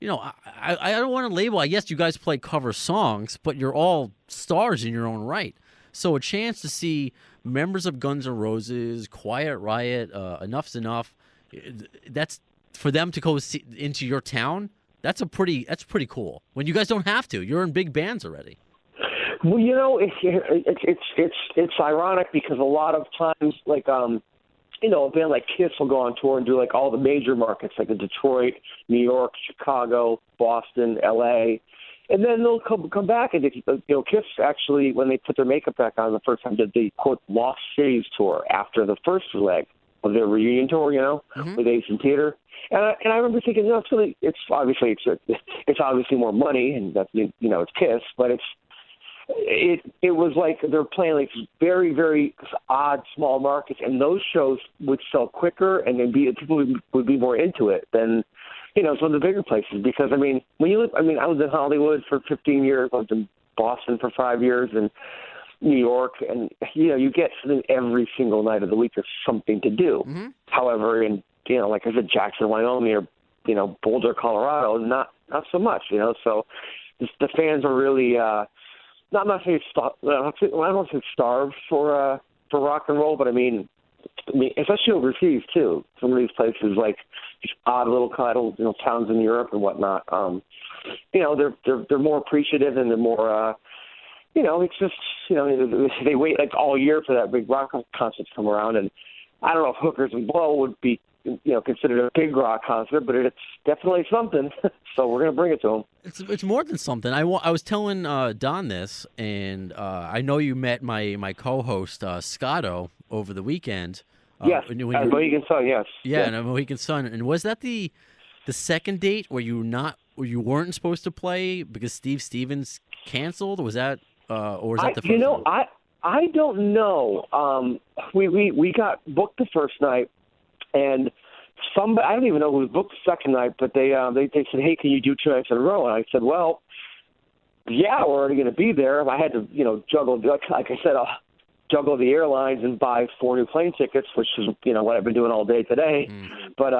I don't want to label, I guess you guys play cover songs, but you're all stars in your own right. So a chance to see members of Guns N' Roses, Quiet Riot, Enough's Enough, that's for them to go into your town. That's pretty cool. When you guys don't have to, you're in big bands already. Well, it's ironic because a lot of times, like a band like Kiss will go on tour and do like all the major markets, like in Detroit, New York, Chicago, Boston, L.A., and then they'll come back and Kiss actually, when they put their makeup back on the first time, did the quote Lost Cities tour after the first leg of their reunion tour, with Ace and Peter. And I remember thinking, it's obviously more money, and that's it's Kiss, but it was like they're playing like very, very odd small markets, and those shows would sell quicker, and then people would be more into it than some of the bigger places. Because I was in Hollywood for 15 years, I was in Boston for 5 years, and New York, and you get something every single night of the week. There's something to do. Mm-hmm. However, in like I said, Jackson, Wyoming, or Boulder, Colorado, not so much. So the fans are really I don't say starved for rock and roll, but I mean, especially overseas too. Some of these places, like these odd little towns in Europe and whatnot. They're more appreciative, and they're more. It's just they wait like all year for that big rock concert to come around, and I don't know if Hookers and Blow would be considered a big rock concert, but it's definitely something. So we're gonna bring it to them. It's more than something. I was telling Don this, and I know you met my co-host Scotto over the weekend. Yes, at Mohegan Sun. Yes. Yeah, and Mohegan Sun. And was that the second date where you weren't supposed to play because Steve Stevens canceled? Was that or was that the first one? I don't know. We got booked the first night, and I don't even know who was booked the second night, but they said, hey, can you do 2 nights in a row? And I said, well, yeah, we're already going to be there. I had to, juggle, like I said, juggle the airlines and buy 4 new plane tickets, which is, what I've been doing all day today. Mm. But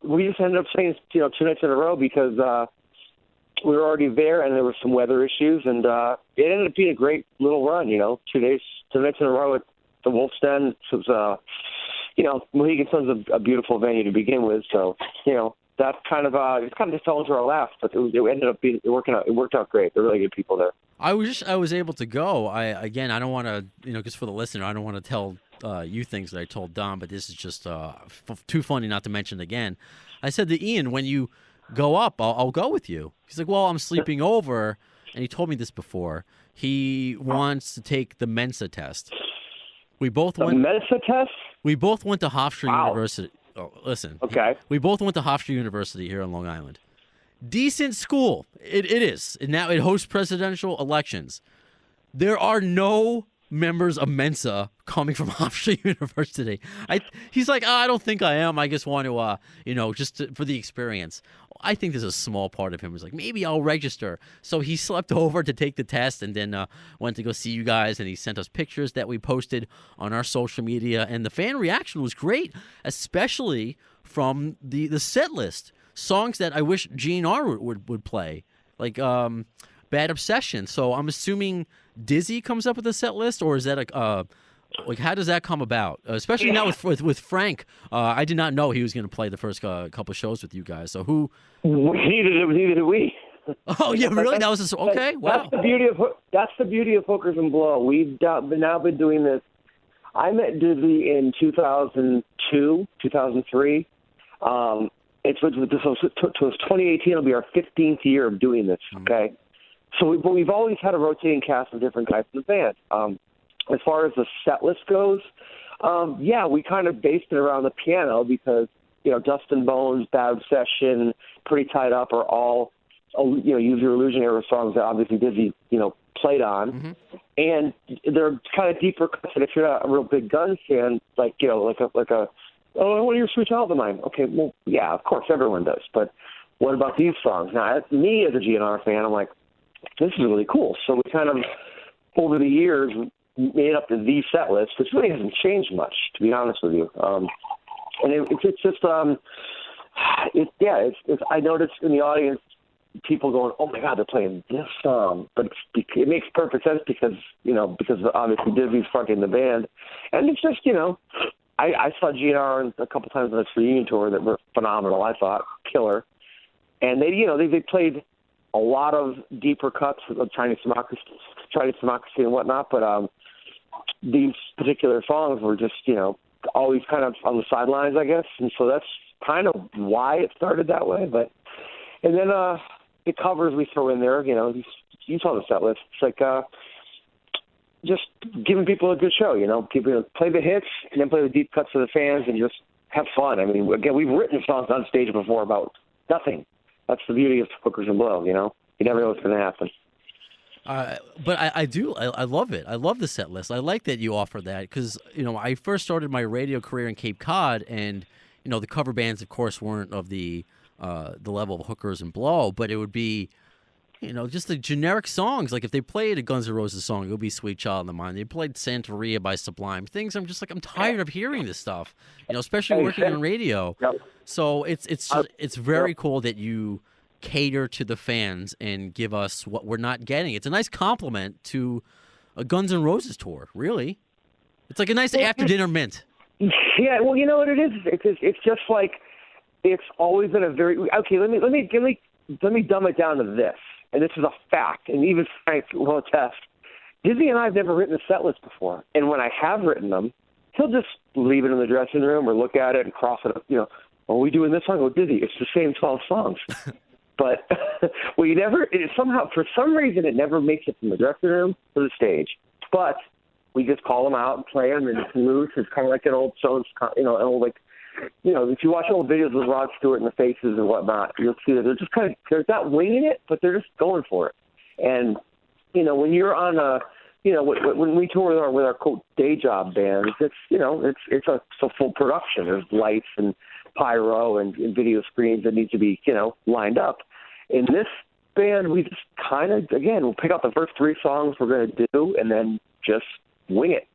we just ended up saying, 2 nights in a row because we were already there, and there were some weather issues, and it ended up being a great little run. 2 nights in a row at the Wolf's Den. It was, Mohegan Sun's a beautiful venue to begin with, so that kind of it kind of just fell into our laps, but it ended up it worked out great. They're really good people there. I was able to go. I don't want to just for the listener, I don't want to tell you things that I told Don, but this is just too funny not to mention again. I said to Ian, when you go up, I'll go with you. He's like, well, I'm sleeping over, and he told me this before. He wants to take the Mensa test. We both went. Mensa test? We both went to Hofstra University. Oh, listen. Okay. We both went to Hofstra University here on Long Island. Decent school. It is. And now it hosts presidential elections. There are no members of Mensa coming from Hofstra University. He's like, I don't think I am. I just want to, for the experience. I think there's a small part of him who's like, maybe I'll register. So he slept over to take the test and then went to go see you guys, and he sent us pictures that we posted on our social media, and the fan reaction was great, especially from the set list. Songs that I wish GNR would play, like Bad Obsession. So I'm assuming Dizzy comes up with a set list, or is that like, how does that come about? Especially now with Frank. I did not know he was going to play the first couple shows with you guys. So who? Neither did we. Oh yeah, really? That was okay. Wow. That's the beauty of Hookers and Blow. We've now been doing this. I met Dizzy in 2002, 2003. It was 2018. It'll be our 15th year of doing this. Okay, but we've always had a rotating cast of different guys in the band. As far as the set list goes, we kind of based it around the piano because, Dustin Bones, Bad Obsession, Pretty Tied Up are all, Use Your Illusion era songs that obviously Dizzy, played on. Mm-hmm. And they're kind of deeper cuts. And if you're not a real big Guns fan, like I want to hear Sweet Child of Mine. Okay, well, yeah, of course, everyone does. But what about these songs? Now, me as a GNR fan, I'm like, this is really cool. So we kind of, over the years, made up the set list, which really hasn't changed much, to be honest with you. And it's just, I noticed in the audience people going, "Oh my God, they're playing this song," but it makes perfect sense because obviously Dizzy's fronting the band, and it's just I saw GNR a couple times on this reunion tour that were phenomenal. I thought killer, and they played a lot of deeper cuts of Chinese Democracy and whatnot, but these particular songs were just, always kind of on the sidelines, I guess. And so that's kind of why it started that way. And then the covers we throw in there, you saw the set list. It's like just giving people a good show, People play the hits and then play the deep cuts for the fans and just have fun. I mean, again, we've written songs on stage before about nothing. That's the beauty of Hookers and Blow, You never know what's going to happen. But I love it. I love the set list. I like that you offer that because, I first started my radio career in Cape Cod, and, the cover bands, of course, weren't of the level of Hookers and Blow, but it would be, just the generic songs. Like if they played a Guns N' Roses song, it would be Sweet Child of Mine. They played Santeria by Sublime. Things I'm tired of hearing this stuff, especially working on radio. Yep. So it's very cool that you cater to the fans and give us what we're not getting. It's a nice compliment to a Guns N' Roses tour, really. It's like a nice after-dinner mint. Yeah, well, you know what it is? It's just like it's always been a very okay. Let me dumb it down to this, and this is a fact, and even Frank will attest. Dizzy and I have never written a set list before, and when I have written them, he'll just leave it in the dressing room or look at it and cross it up. Are we doing this song? Oh, Dizzy, it's the same 12 songs. But somehow, for some reason, it never makes it from the dressing room to the stage. But we just call them out and play them, and it's loose. It's kind of like an old Stones, if you watch old videos with Rod Stewart and the Faces and whatnot, you'll see that they're not winging it, but they're just going for it. And, when you're on when we tour with our quote day job bands, it's a full production. There's lights and pyro and video screens that need to be, lined up. In this band, we just kind of, again, we'll pick out the first 3 songs we're going to do and then just wing it,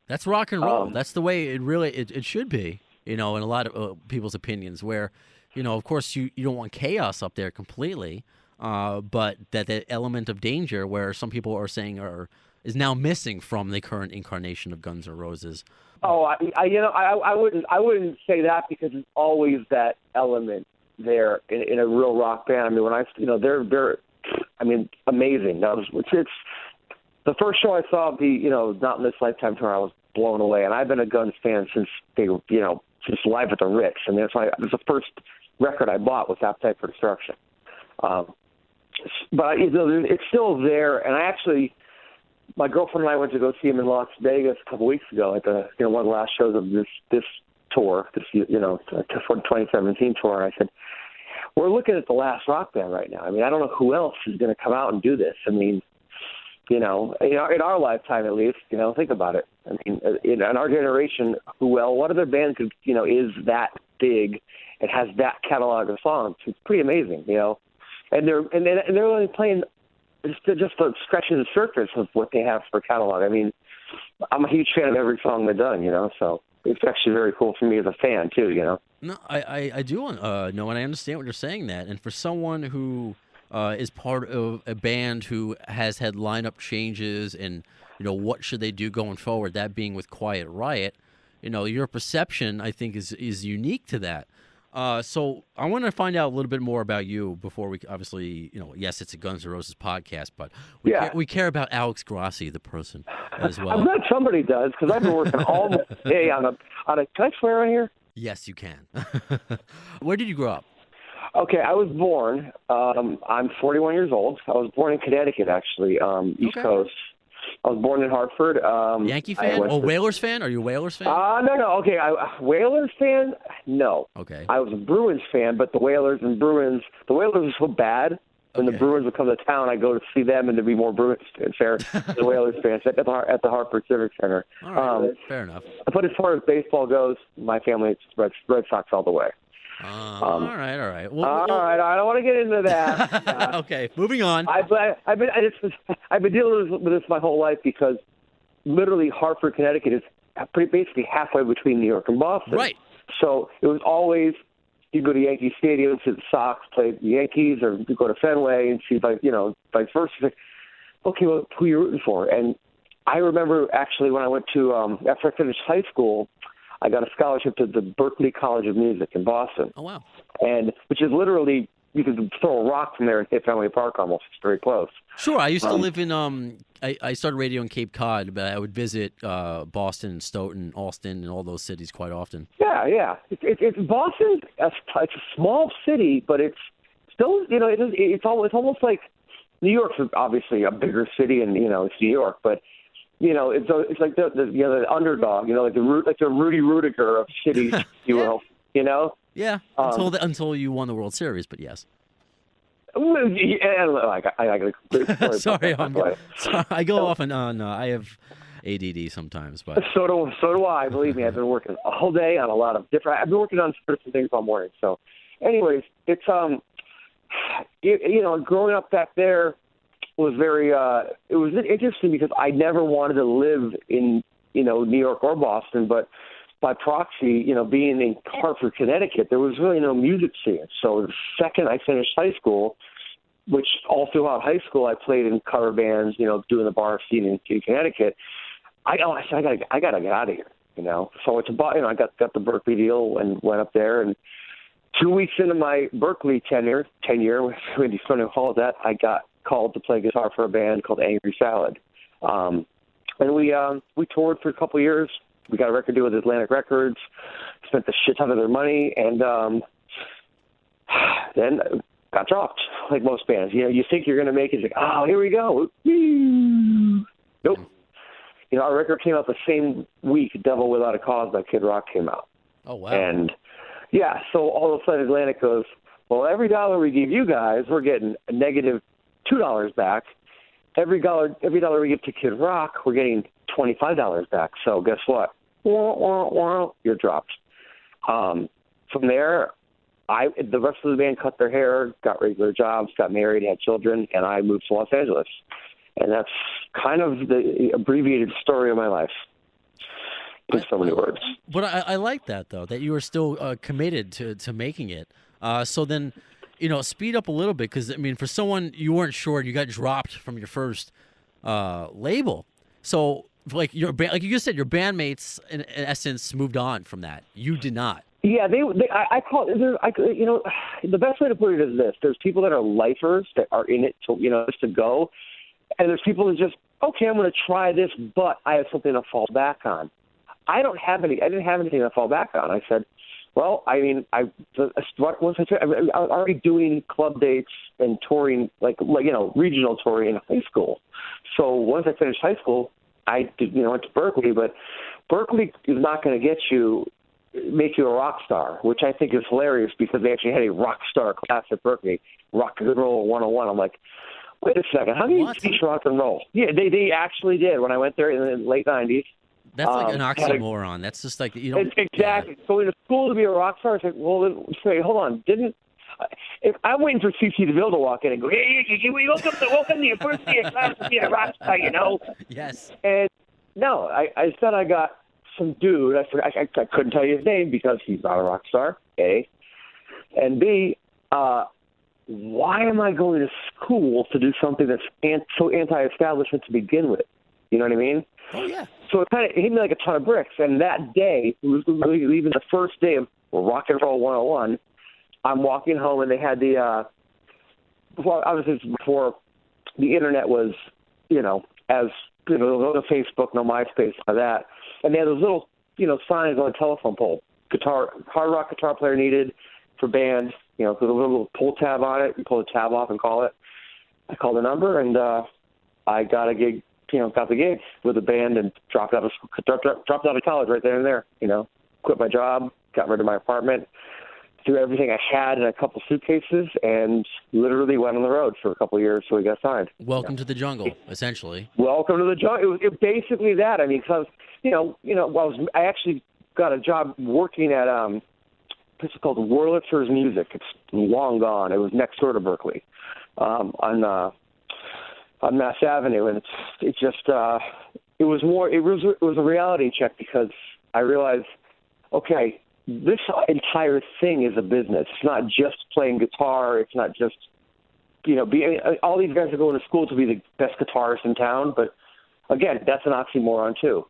That's rock and roll. That's the way it should be, in a lot of people's opinions where, of course you don't want chaos up there completely, but that element of danger where some people are saying is now missing from the current incarnation of Guns N' Roses. Oh, I wouldn't say that because it's always that element there in a real rock band. I mean, when they're amazing. It's the first show I saw Not in This Lifetime tour. I was blown away, and I've been a Guns fan since they were, since Live at the Ritz, and that's why it was the first record I bought was Appetite for Destruction. But it's still there, and I actually. My girlfriend and I went to go see him in Las Vegas a couple weeks ago at the one of the last shows of this tour, this 2017 tour. And I said, we're looking at the last rock band right now. I mean, I don't know who else is going to come out and do this. I mean, in our lifetime at least, think about it. I mean, in our generation, what other band could is that big and has that catalog of songs. It's pretty amazing, you know. And they're only playing just scratching the surface of what they have for catalog. I mean, I'm a huge fan of every song they've done, you know, so it's actually very cool for me as a fan, too, you know. No, I do know, and I understand what you're saying that. And for someone who is part of a band who has had lineup changes and, you know, what should they do going forward, that being with Quiet Riot, you know, your perception, I think, is unique to that. So I want to find out a little bit more about you before we obviously, you know, yes, it's a Guns N' Roses podcast, but we care about Alex Grossi, the person, as well. I'm glad somebody does, because I've been working all day on a. Can I swear right here? Yes, you can. Where did you grow up? Okay, I was born. I'm 41 years old. I was born in Connecticut, actually, East Coast. I was born in Hartford. Yankee fan? Whalers fan? Are you a Whalers fan? No. Okay, Whalers fan? No. Okay. I was a Bruins fan, but the Whalers were so bad. When the Bruins would come to town, I go to see them and to be more Bruins fans. The Whalers fans at the Hartford Civic Center. All right, fair enough. But as far as baseball goes, my family it's Red Sox all the way. All right. Well, all right. I don't want to get into that. Okay, moving on. I've been dealing with this my whole life because literally Hartford, Connecticut is basically halfway between New York and Boston. Right. So it was always you go to Yankee Stadium, see the Sox play the Yankees, or you go to Fenway and see vice versa. Okay, well, who are you rooting for? And I remember actually when I went to after I finished high school, I got a scholarship to the Berklee College of Music in Boston. Oh, wow. And which is literally, you could throw a rock from there and hit Fenway Park almost. It's very close. Sure. I used to live in, I started radio in Cape Cod, but I would visit Boston, Stoughton, Austin, and all those cities quite often. Yeah. It's Boston, it's a small city, but it's still, you know, it's almost like New York's obviously a bigger city and, you know, it's New York, but you know, it's like the underdog, you know, like the Rudy Rudiger of cities, you will, you know. Yeah, until you won the World Series, but yes. Sorry, I go off and on. I have ADD sometimes, but so do I. Believe me, I've been working all day on a lot of different. I've been working on certain things all morning. So, anyways, it's you know, growing up back there was very it was interesting because I never wanted to live in, you know, New York or Boston, but by proxy, you know, being in Hartford, Connecticut, there was really no music scene. So the second I finished high school, which all throughout high school I played in cover bands, you know, doing the bar scene in Connecticut, I said I gotta get out of here, you know. So it's about, you know, I got the Berklee deal and went up there, and 2 weeks into my Berklee tenure, when you sort of call it that, I got called to play guitar for a band called Angry Salad. And we toured for a couple of years. We got a record deal with Atlantic Records, spent a shit ton of their money, and then got dropped, like most bands. You know, you think you're going to make it, like, oh, here we go. Nope. You know, our record came out the same week Devil Without a Cause by Kid Rock came out. Oh, wow. And, yeah, so all of a sudden Atlantic goes, well, every dollar we give you guys, we're getting a negative $2 back. Every dollar we give to Kid Rock, we're getting $25 back. So guess what? You're dropped. From there, the rest of the band cut their hair, got regular jobs, got married, had children, and I moved to Los Angeles. And that's kind of the abbreviated story of my life in so many words. But I like that, though, that you were still committed to making it. So then, you know, speed up a little bit, because, I mean, for someone, you weren't sure, you got dropped from your first label. So, like you just said, your bandmates, in essence, moved on from that. You did not. Yeah, I call it, you know, the best way to put it is this. There's people that are lifers that are in it to, you know, just to go. And there's people that just, okay, I'm going to try this, but I have something to fall back on. I didn't have anything to fall back on. I said, well, I mean, once I was already doing club dates and touring, like you know, regional touring in high school. So once I finished high school, I did, you know, went to Berklee, but Berklee is not going to make you a rock star, which I think is hilarious because they actually had a rock star class at Berklee, Rock and Roll 101. I'm like, wait a second, how do you teach rock and roll? Yeah, they actually did when I went there in the late 90s. That's like an oxymoron. That's just like, you know. Exactly. Yeah. Going to school to be a rock star, it's like, well, then, say, hold on, if I'm waiting for CC DeVille to walk in and go, hey, welcome to the first day of class to be a rock star, you know? Yes. And no, I said I got some dude. I couldn't tell you his name because he's not a rock star, A. And B, why am I going to school to do something that's so anti-establishment to begin with? You know what I mean? Oh, yeah. So it kind of hit me like a ton of bricks. And that day, it was even the first day of Rock and Roll 101, I'm walking home, and they had well, obviously before the internet was, you know, as, you know, no Facebook, no MySpace, none of that. And they had those little, you know, signs on a telephone pole. Hard rock guitar player needed for band, you know, with a little pull tab on it. You pull the tab off and call it. I called the number, and I got a gig, you know, got the gig with the band and dropped out of college right then and there, you know. Quit my job, got rid of my apartment, threw everything I had in a couple suitcases, and literally went on the road for a couple of years, so we got signed. Welcome to the jungle, essentially. Welcome to the jungle. It was basically that. I mean, because I actually got a job working at a place called Wurlitzer's Music. It's long gone. It was next door to Berkeley, on Mass Avenue, and it was a reality check because I realized, okay, this entire thing is a business. It's not just playing guitar. It's not just, you know, all these guys are going to school to be the best guitarist in town. But again, that's an oxymoron too.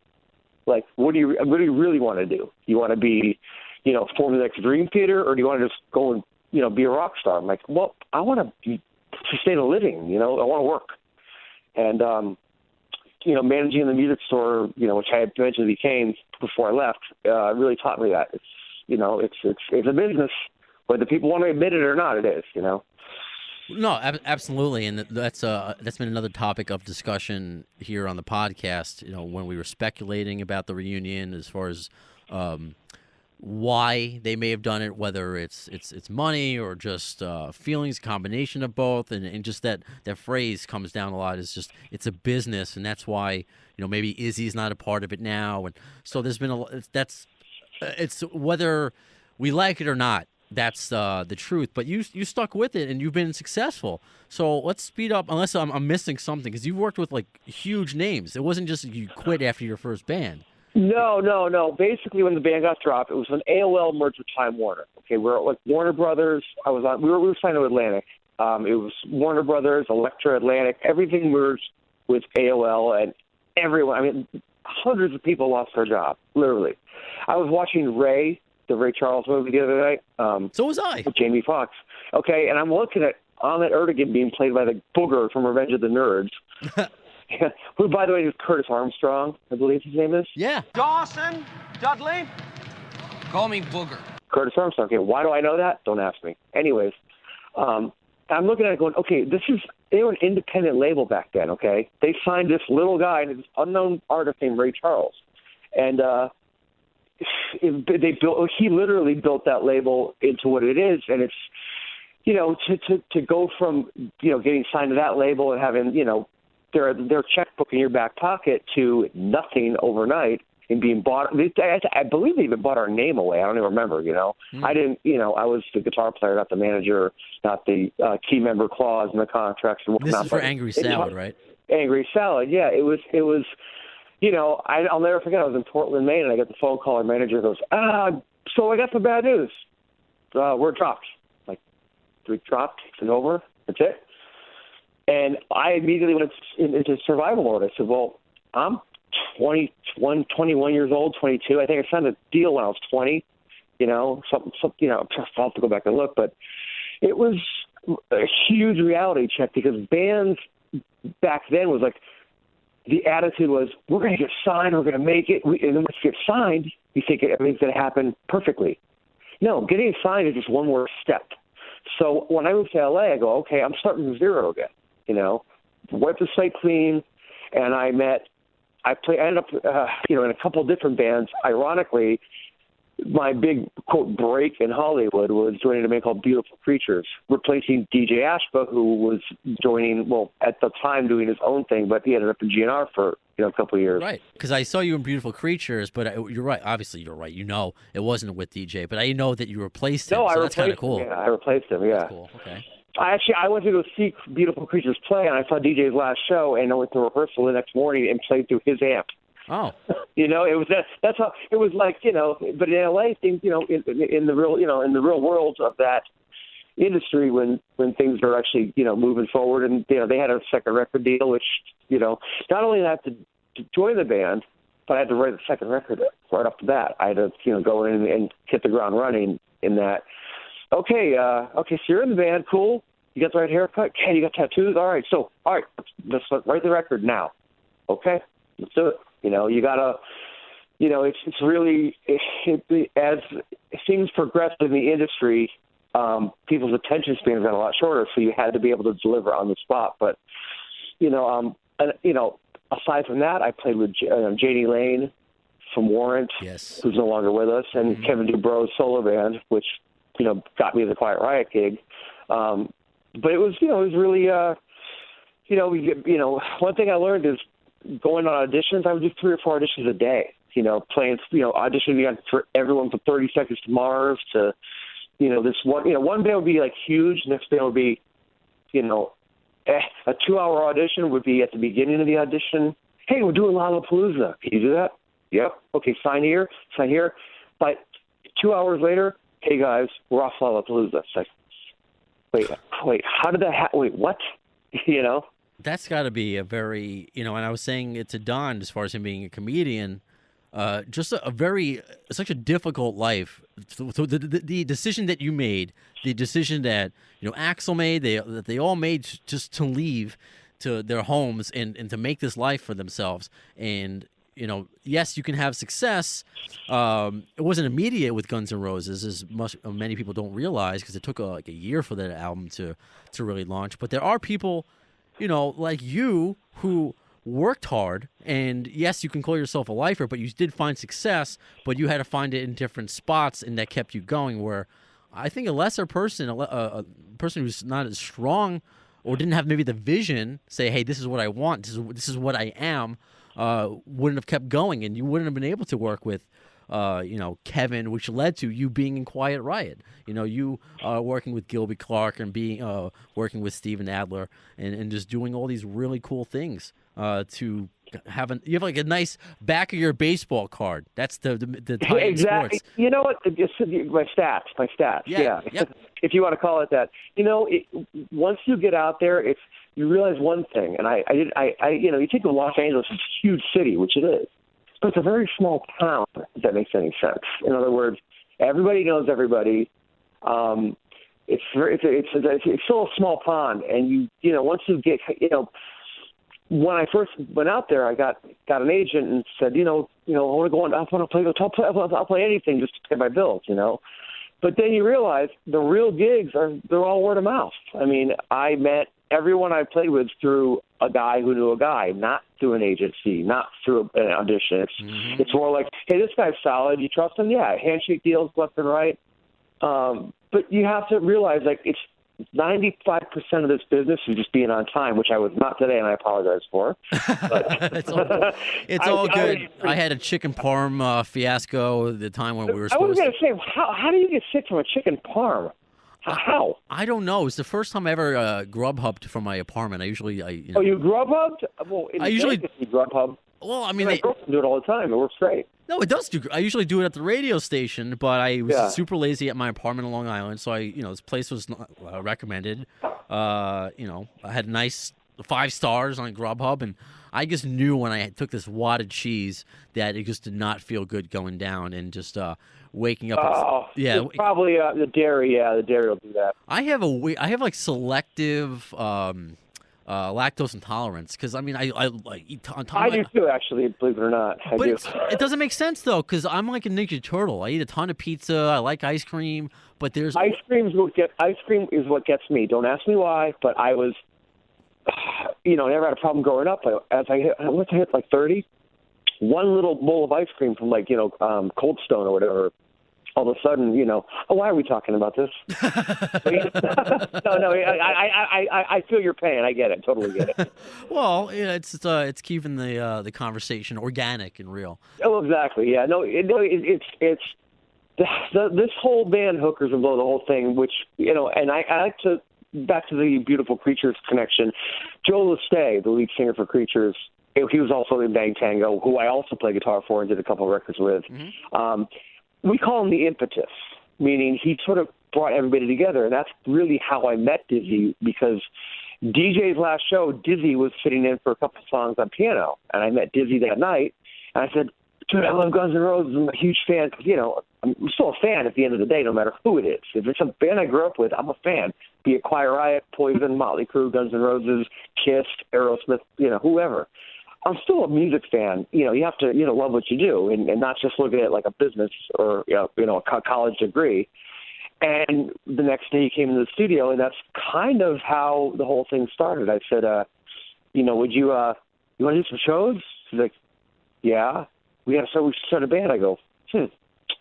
Like, what do you really want to do? You want to be, you know, form the next Dream Theater, or do you want to just go and, you know, be a rock star? I'm like, well, I want to sustain a living. You know, I want to work. And you know, managing the music store, you know, which I eventually became before I left, really taught me that. It's, you know, it's a business, whether people want to admit it or not. It is, you know. No, absolutely, and that's been another topic of discussion here on the podcast. You know, when we were speculating about the reunion, as far as why they may have done it, whether it's money or just feelings, combination of both, and just that phrase comes down a lot, is just it's a business, and that's why, you know, maybe Izzy's not a part of it now, and so there's been it's whether we like it or not, that's the truth. But you stuck with it, and you've been successful. So let's speed up, unless I'm missing something, because you've worked with like huge names. It wasn't just you quit after your first band. No. Basically, when the band got dropped, it was when AOL merged with Time Warner. Okay, we're like Warner Brothers. We were signed to Atlantic. It was Warner Brothers, Elektra, Atlantic. Everything merged with AOL, and everyone. I mean, hundreds of people lost their job. Literally, I was watching Ray, the Ray Charles movie, the other night. So was I. With Jamie Foxx. Okay, and I'm looking at Ahmet Ertegun being played by the Booger from Revenge of the Nerds. Who, by the way, is Curtis Armstrong, I believe his name is. Yeah. Dawson, Dudley, call me Booger. Curtis Armstrong. Okay, why do I know that? Don't ask me. Anyways, I'm looking at it going, okay, they were an independent label back then, okay? They signed this little guy, this unknown artist named Ray Charles. And he literally built that label into what it is, and it's, you know, to go from, you know, getting signed to that label and having, you know, their checkbook in your back pocket to nothing overnight and being bought. I believe they even bought our name away. I don't even remember, you know. I didn't, you know, I was the guitar player, not the manager, not the key member clause in the contracts and whatnot. This is for Angry Salad, right? Angry Salad, yeah. It was, you know, I'll never forget. I was in Portland, Maine, and I got the phone call. Our manager goes, so I got some bad news. We're dropped. Like, we dropped. It's over. That's it. And I immediately went into survival mode. I said, well, I'm 21 years old, 22. I think I signed a deal when I was 20. You know, something. You know, I'll have to go back and look, but it was a huge reality check because bands back then was like, the attitude was, we're going to get signed, we're going to make it, and then once you get signed, you think everything's going to happen perfectly. No, getting signed is just one more step. So when I moved to LA, I go, okay, I'm starting from zero again. You know, wiped the slate clean, and I ended up, you know, in a couple of different bands. Ironically, my big, quote, break in Hollywood was joining a band called Beautiful Creatures, replacing DJ Ashba, who was joining, well, at the time doing his own thing, but he ended up in GNR for, a couple of years. Right, because I saw you in Beautiful Creatures, but you're right. Obviously, you're right. You know, it wasn't with DJ, but I know that you replaced him. No, so that's kind of replaced cool. him. Yeah, I replaced him. Yeah. That's cool. Okay. I went to go see Beautiful Creatures play, and I saw DJ's last show, and I went to rehearsal the next morning and played through his amp. Oh. It was that's how it was like, but in LA things, in the real world of that industry when things are actually, moving forward, and they had a second record deal, which, not only did I have to join the band, but I had to write the second record right off the bat. I had to, go in and hit the ground running in that. Okay, so you're in the band, cool. You got the right haircut? Okay, you got tattoos? All right, let's write the record now. Okay, let's do it. You gotta, it's really, as things progressed in the industry, people's attention spans got a lot shorter, so you had to be able to deliver on the spot. But, aside from that, I played with Janie Lane from Warrant, yes, who's no longer with us, and Kevin Dubro's solo band, which, got me the Quiet Riot gig. But it was really, one thing I learned is going on auditions. I would do 3 or 4 auditions a day, playing, auditioning for everyone from 30 Seconds to Mars to, this one band would be like huge. Next band would be, a 2-hour audition would be at the beginning of the audition. Hey, we're doing Lollapalooza. Can you do that? Yep. Okay, sign here. But 2 hours later, hey guys, we're off Lollapalooza. It's like, wait, how did that happen? Wait, what? That's got to be a very, and I was saying it to Don as far as him being a comedian, just such a difficult life. So the decision that you made, the decision that, Axl made, that they all made just to leave to their homes and to make this life for themselves. And, yes, you can have success. It wasn't immediate with Guns N' Roses, as many people don't realize, because it took like a year for that album to really launch. But there are people, like you, who worked hard, and yes, you can call yourself a lifer, but you did find success, but you had to find it in different spots, and that kept you going, where I think a lesser person, a person who's not as strong or didn't have maybe the vision, say, hey, this is what I want, this is what I am, wouldn't have kept going, and you wouldn't have been able to work with Kevin, which led to you being in Quiet Riot. You working with Gilby, Clarke, and being working with Steven Adler, and just doing all these really cool things to have you have like a nice back of your baseball card. That's the type exactly. Sports. You know what? Just my stats. Yeah. Yep. If you want to call it that. Once you get out there, you realize one thing, and you think of Los Angeles, it's a huge city, which it is. But it's a very small town, if that makes any sense. In other words, everybody knows everybody. It's still a small pond, and once you get, when I first went out there, I got an agent and said, I want to go on. I want to I'll play anything just to pay my bills, But then you realize the real gigs they're all word of mouth. I mean, I met everyone I played with through a guy who knew a guy, not through an agency, not through an audition. It's more like, hey, this guy's solid. You trust him? Yeah. Handshake deals left and right. But you have to realize, it's 95% of this business is just being on time, which I was not today, and I apologize for. But it's all good. I had a chicken parm fiasco the time when we were supposed to. I was going to say, how do you get sick from a chicken parm? How? I don't know. It's the first time I ever Grubhubbed from my apartment. Oh, you Grubhubbed? Well, I usually Grubhub. Well, I mean, my girlfriend do it all the time. It works great. No, it does do. I usually do it at the radio station, but I was super lazy at my apartment in Long Island, so this place was recommended. I had nice 5 stars on Grubhub, and I just knew when I took this wad of cheese that it just did not feel good going down, and just waking up. It's probably the dairy. Yeah, the dairy will do that. I have like selective lactose intolerance, because I eat I do too, actually, believe it or not. But it doesn't make sense though, because I'm like a Ninja Turtle. I eat a ton of pizza. I like ice cream, but there's ice cream is what gets me. Don't ask me why, but I was, never had a problem growing up. As I hit like 30, one little bowl of ice cream from Cold Stone or whatever, all of a sudden, why are we talking about this? No, I feel your pain. I get it. Totally get it. Well, yeah, it's keeping the conversation organic and real. Oh, exactly. Yeah. It's this whole band, Hookers and Blow, the whole thing, which, and I like to, back to the Beautiful Creatures connection, Joe Lestay, the lead singer for Creatures, he was also in Bang Tango, who I also play guitar for and did a couple of records with. Mm-hmm. We call him the impetus, meaning he sort of brought everybody together, and that's really how I met Dizzy, because DJ's last show, Dizzy was sitting in for a couple of songs on piano, and I met Dizzy that night, and I said, dude, I love Guns N' Roses. I'm a huge fan. I'm still a fan at the end of the day, no matter who it is. If it's a band I grew up with, I'm a fan. Be it Quiet Riot, Poison, Motley Crue, Guns N' Roses, Kiss, Aerosmith, whoever. I'm still a music fan. You have to, love what you do and not just look at it like a business or, a college degree. And the next day he came into the studio, and that's kind of how the whole thing started. I said, would you want to do some shows? He's like, yeah. We should start a band. I go,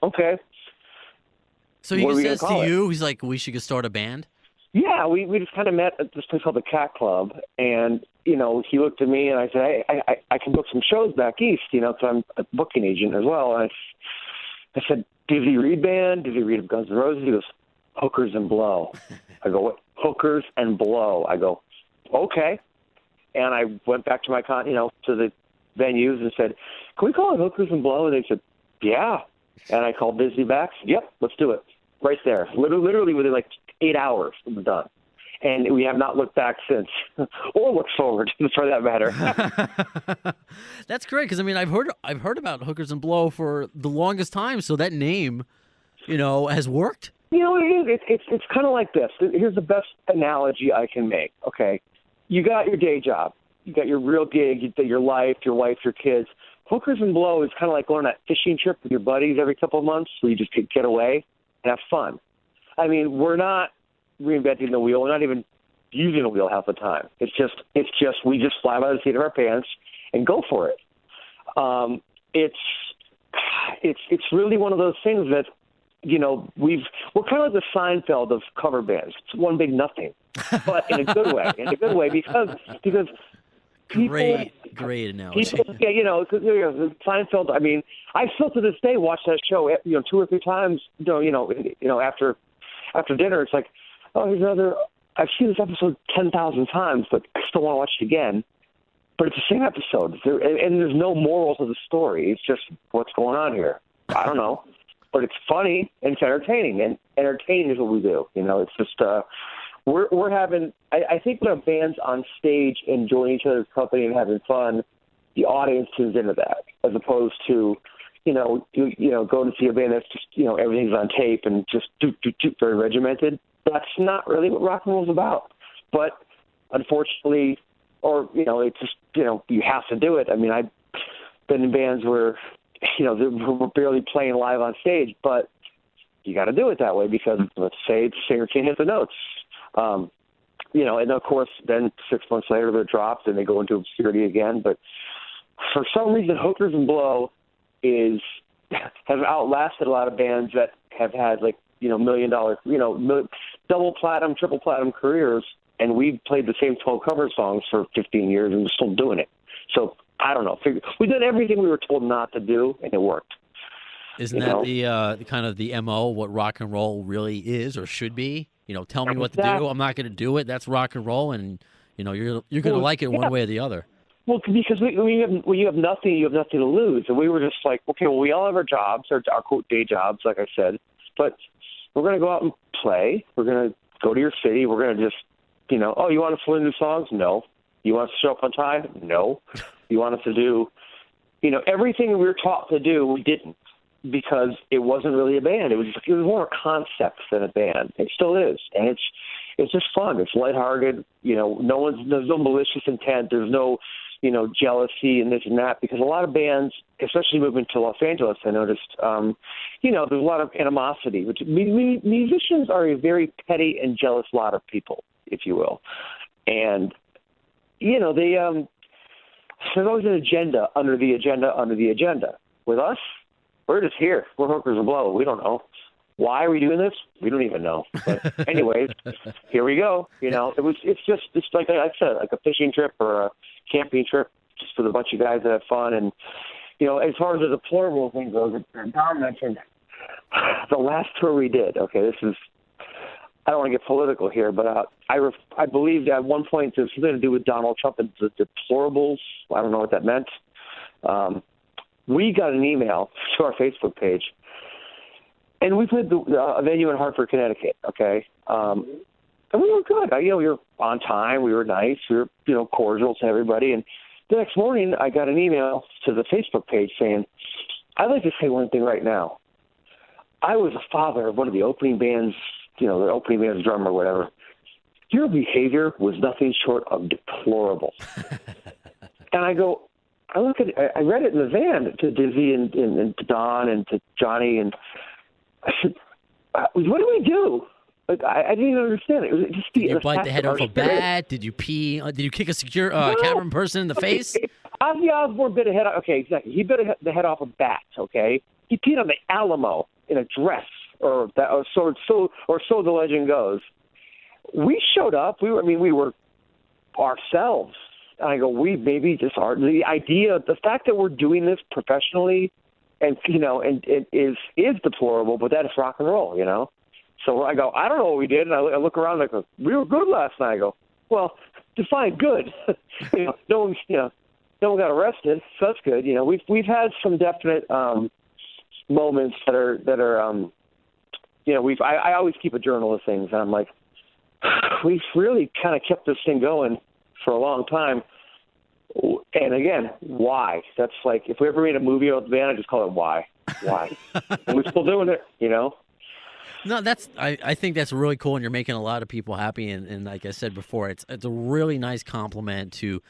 okay. So he says to you, he's like, we should go start a band? Yeah, we just kind of met at this place called the Cat Club, and, he looked at me, and I said, hey, I can book some shows back east, because I'm a booking agent as well. And I said, Dizzy Reed Band, Dizzy Reed of Guns N' Roses. He goes, Hookers and Blow. I go, what? Hookers and Blow. I go, okay. And I went back to my, to the venues and said, can we call it Hookers and Blow? And they said, yeah. And I called Dizzy back. Yep, let's do it. Right there. Literally within like 8 hours, it was done. And we have not looked back since, or looked forward, for that matter. That's great, because I've heard about Hookers and Blow for the longest time. So that name, has worked. It's kind of like this. Here's the best analogy I can make. Okay, you got your day job, you got your real gig, your life, your wife, your kids. Hookers and Blow is kind of like going on that fishing trip with your buddies every couple of months, where you just get away and have fun. We're not reinventing the wheel. We're not even using the wheel half the time. It's just we just fly by the seat of our pants and go for it. It's really one of those things that we're kind of like the Seinfeld of cover bands. It's one big nothing, but in a good way. Because people, great analogy. People, Seinfeld. I still to this day watch that show 2 or 3 times. After dinner, it's like, oh, here's another. I've seen this episode 10,000 times, but I still want to watch it again. But it's the same episode, and there's no moral to the story. It's just what's going on here. I don't know, but it's funny and it's entertaining, and entertaining is what we do. It's just we're having. I think when a band's on stage enjoying each other's company and having fun, the audience tunes into that, as opposed to going to see a band that's just everything's on tape and just very regimented. That's not really what rock and roll is about. But unfortunately, it's just you have to do it. I've been in bands where we're barely playing live on stage, but you got to do it that way because let's say the singer can't hit the notes. And of course, then 6 months later they're dropped and they go into obscurity again. But for some reason, Hookers and Blow has outlasted a lot of bands that have had $1 million, double platinum, triple platinum careers, and we've played the same 12 cover songs for 15 years and we're still doing it. So I don't know. We did everything we were told not to do, and it worked. Isn't that the kind of the MO, what rock and roll really is or should be? Tell me what to do. I'm not going to do it. That's rock and roll, and you're going to like it one way or the other. Well, because when you have nothing, you have nothing to lose. And we were just like, okay, well, we all have our jobs, our quote day jobs, like I said, but we're going to go out and play. We're going to go to your city. We're going to just, oh, you want us to learn new songs? No. You want us to show up on time? No. You want us to do, everything we were taught to do, we didn't, because it wasn't really a band. It was more a concept than a band. It still is, and it's just fun. It's lighthearted. There's no malicious intent. There's no jealousy and this and that, because a lot of bands, especially moving to Los Angeles, I noticed, there's a lot of animosity, which musicians are a very petty and jealous lot of people, if you will. And, there's always an agenda under the agenda under the agenda. With us, we're just here. We're Hookers and Blow. We don't know. Why are we doing this? We don't even know. But anyways, here we go. It's like I said, like a fishing trip or a camping trip, just with a bunch of guys that have fun. And as far as the deplorable thing goes, Don mentioned the last tour we did. Okay, I don't want to get political here, but I believe at one point there's something to do with Donald Trump and the deplorables. I don't know what that meant. We got an email to our Facebook page, and we played a venue in Hartford, Connecticut. Okay, and we were good. We were on time. We were nice. We were cordial to everybody. And the next morning, I got an email to the Facebook page saying, "I'd like to say one thing right now. I was a father of one of the opening band's, the opening band's drummer or whatever. Your behavior was nothing short of deplorable." And I read it in the van to Dizzy and to Don and to Johnny, and I said, "What do we do?" Like, I didn't even understand it. It was just Did you bite the head off a bat? Did you pee? Did you kick a secure camera person in the face? Ozzy Osbourne bit a head off. Okay, exactly. He bit the head off a bat. Okay, he peed on the Alamo in a dress, or so the legend goes. We showed up. We were ourselves. And I go, we maybe just are. The fact that we're doing this professionally, and it is deplorable, but that is rock and roll, So I go, I don't know what we did, and I look around and I go, we were good last night. I go, well, define good. No one got arrested, so that's good. We've had some definite moments that are I always keep a journal of things, and I'm like, we've really kind of kept this thing going for a long time. And again, why? That's like, if we ever made a movie about the band, I just call it Why. And we're still doing it, No, I think that's really cool, and you're making a lot of people happy. And like I said before, it's a really nice compliment to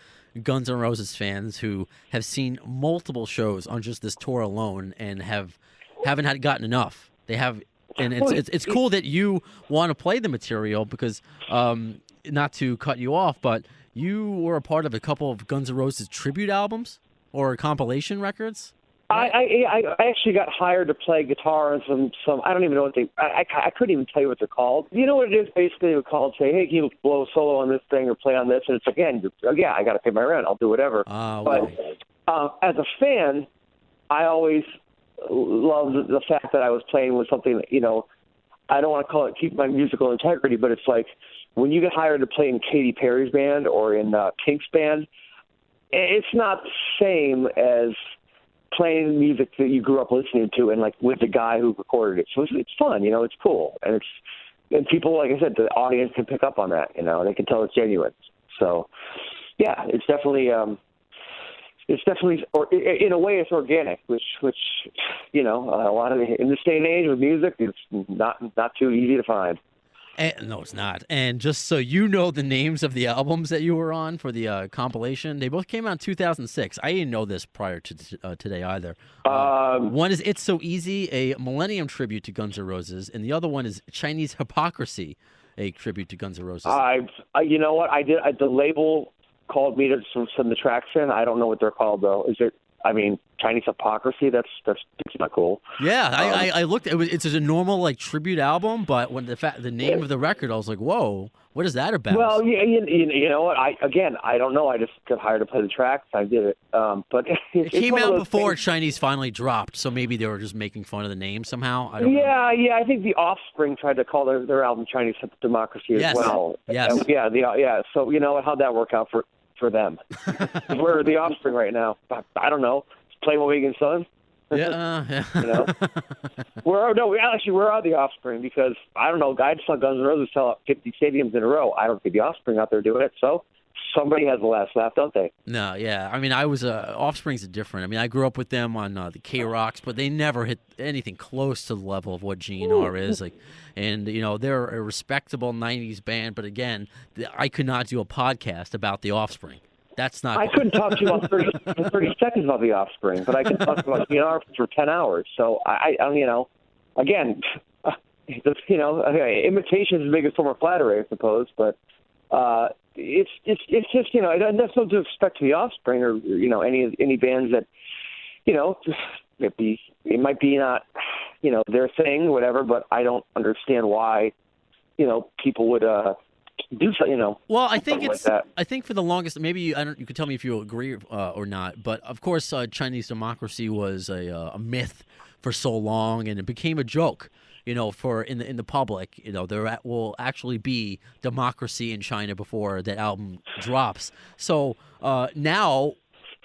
Guns N' Roses fans who have seen multiple shows on just this tour alone and haven't gotten enough. They have, and it's cool that you want to play the material because, not to cut you off, but you were a part of a couple of Guns N' Roses tribute albums or compilation records. I actually got hired to play guitar on some I don't even know what I couldn't even tell you what they're called. You know what it is? Basically, they would call and say, "Hey, can you blow a solo on this thing or play on this?" And it's again, yeah, I got to pay my rent. I'll do whatever. Okay. But as a fan, I always loved the fact that I was playing with something that, I don't want to call it keep my musical integrity, but it's like when you get hired to play in Katy Perry's band or in Pink's band, it's not the same as playing music that you grew up listening to and like with the guy who recorded it. So it's fun, it's cool. And people, like I said, the audience can pick up on that, they can tell it's genuine. So yeah, it's definitely, or in a way it's organic, which, a lot of in this day and age with music, it's not too easy to find. No, it's not. And just so you know the names of the albums that you were on for the compilation, they both came out in 2006. I didn't know this prior to today either. One is It's So Easy, a Millennium tribute to Guns N' Roses, and the other one is Chinese Hypocrisy, a tribute to Guns N' Roses. You know what? The label called me to send the tracks in. I don't know what they're called, though. Is it? Chinese Hypocrisy, that's not cool. Yeah, I looked. It's a normal tribute album, but when the name of the record, I was like, "Whoa, what is that about?" Well, you know what? I don't know. I just got hired to play the tracks. I did it, but it came out before Chinese finally dropped, so maybe they were just making fun of the name somehow. I don't know. Yeah. I think the Offspring tried to call their album Chinese Democracy as well. Yes. So how'd that work out for them? We're the Offspring right now. I don't know. Play Mohegan Sun. Yeah. We're are the Offspring because I don't know. I just saw Guns N' Roses sell out 50 stadiums in a row. I don't see the Offspring out there doing it. So somebody has the last laugh, don't they? No, yeah. I was Offspring's different. I grew up with them on the K-Rocks, but they never hit anything close to the level of what GNR is. And they're a respectable '90s band, but again, I could not do a podcast about the Offspring. That's not. I couldn't talk to you about 30 seconds about the Offspring, but I can talk about GNR for 10 hours. So again, imitation is the biggest form of flattery, I suppose. But it's just that's no disrespect to the Offspring or any bands that it might be not their thing, whatever. But I don't understand why, people would do so. Well, I think like that. I think for the longest, maybe you could tell me if you agree or not. But of course, Chinese democracy was a myth for so long, and it became a joke. For in the public, there will actually be democracy in China before that album drops. So now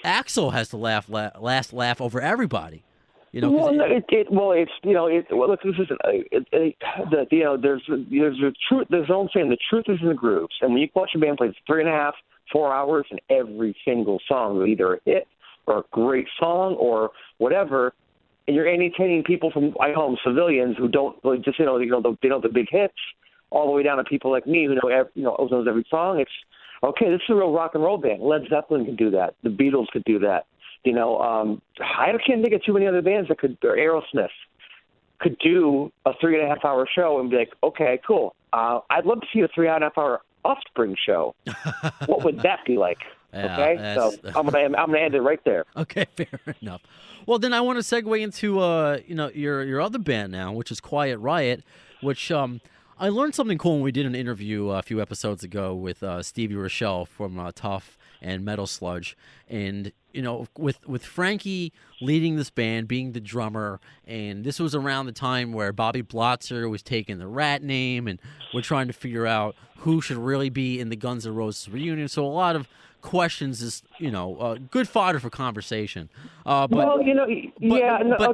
Axl has the last laugh over everybody. Look, this is there's a truth. There's an old saying: the truth is in the grooves. And when you watch a band play 3.5, 4 hours, and every single song is either a hit or a great song or whatever, and you're entertaining people from, I call them civilians, who don't just they know the big hits, all the way down to people like me who knows every song. It's okay. This is a real rock and roll band. Led Zeppelin could do that. The Beatles could do that. I can't think of too many other bands that could, or Aerosmith could do a 3.5-hour show and be like, okay, cool. I'd love to see a 3.5-hour Offspring show. What would that be like? Yeah, okay, so I'm gonna end it right there. Okay, fair enough. Well, then I want to segue into your other band now, which is Quiet Riot, which I learned something cool when we did an interview a few episodes ago with Stevie Rochelle from Tough and Metal Sludge, and with Frankie leading this band, being the drummer, and this was around the time where Bobby Blotzer was taking the Rat name, and we're trying to figure out who should really be in the Guns N' Roses reunion. So a lot of questions is good fodder for conversation. But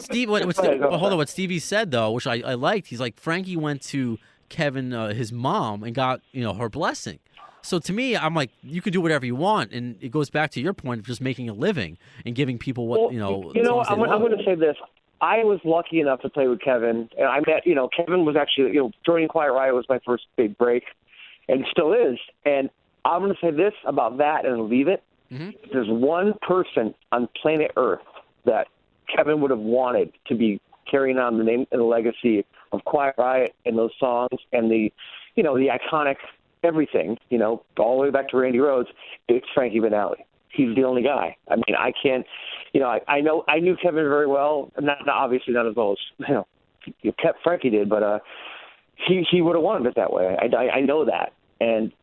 Steve, hold on. What Stevie said though, which I liked, he's like, Frankie went to Kevin, his mom, and got her blessing. So to me, I'm like, you can do whatever you want, and it goes back to your point of just making a living and giving people what I'm going to say this. I was lucky enough to play with Kevin, and I met. Kevin was actually joining Quiet Riot was my first big break, and still is. And I'm going to say this about that and leave it. Mm-hmm. There's one person on planet Earth that Kevin would have wanted to be carrying on the name and the legacy of Quiet Riot and those songs and the iconic everything, all the way back to Randy Rhoads. It's Frankie Banali. He's the only guy. I mean, I can't, I knew Kevin very well, obviously not as well as, Frankie did, but he would have wanted it that way. I know that. And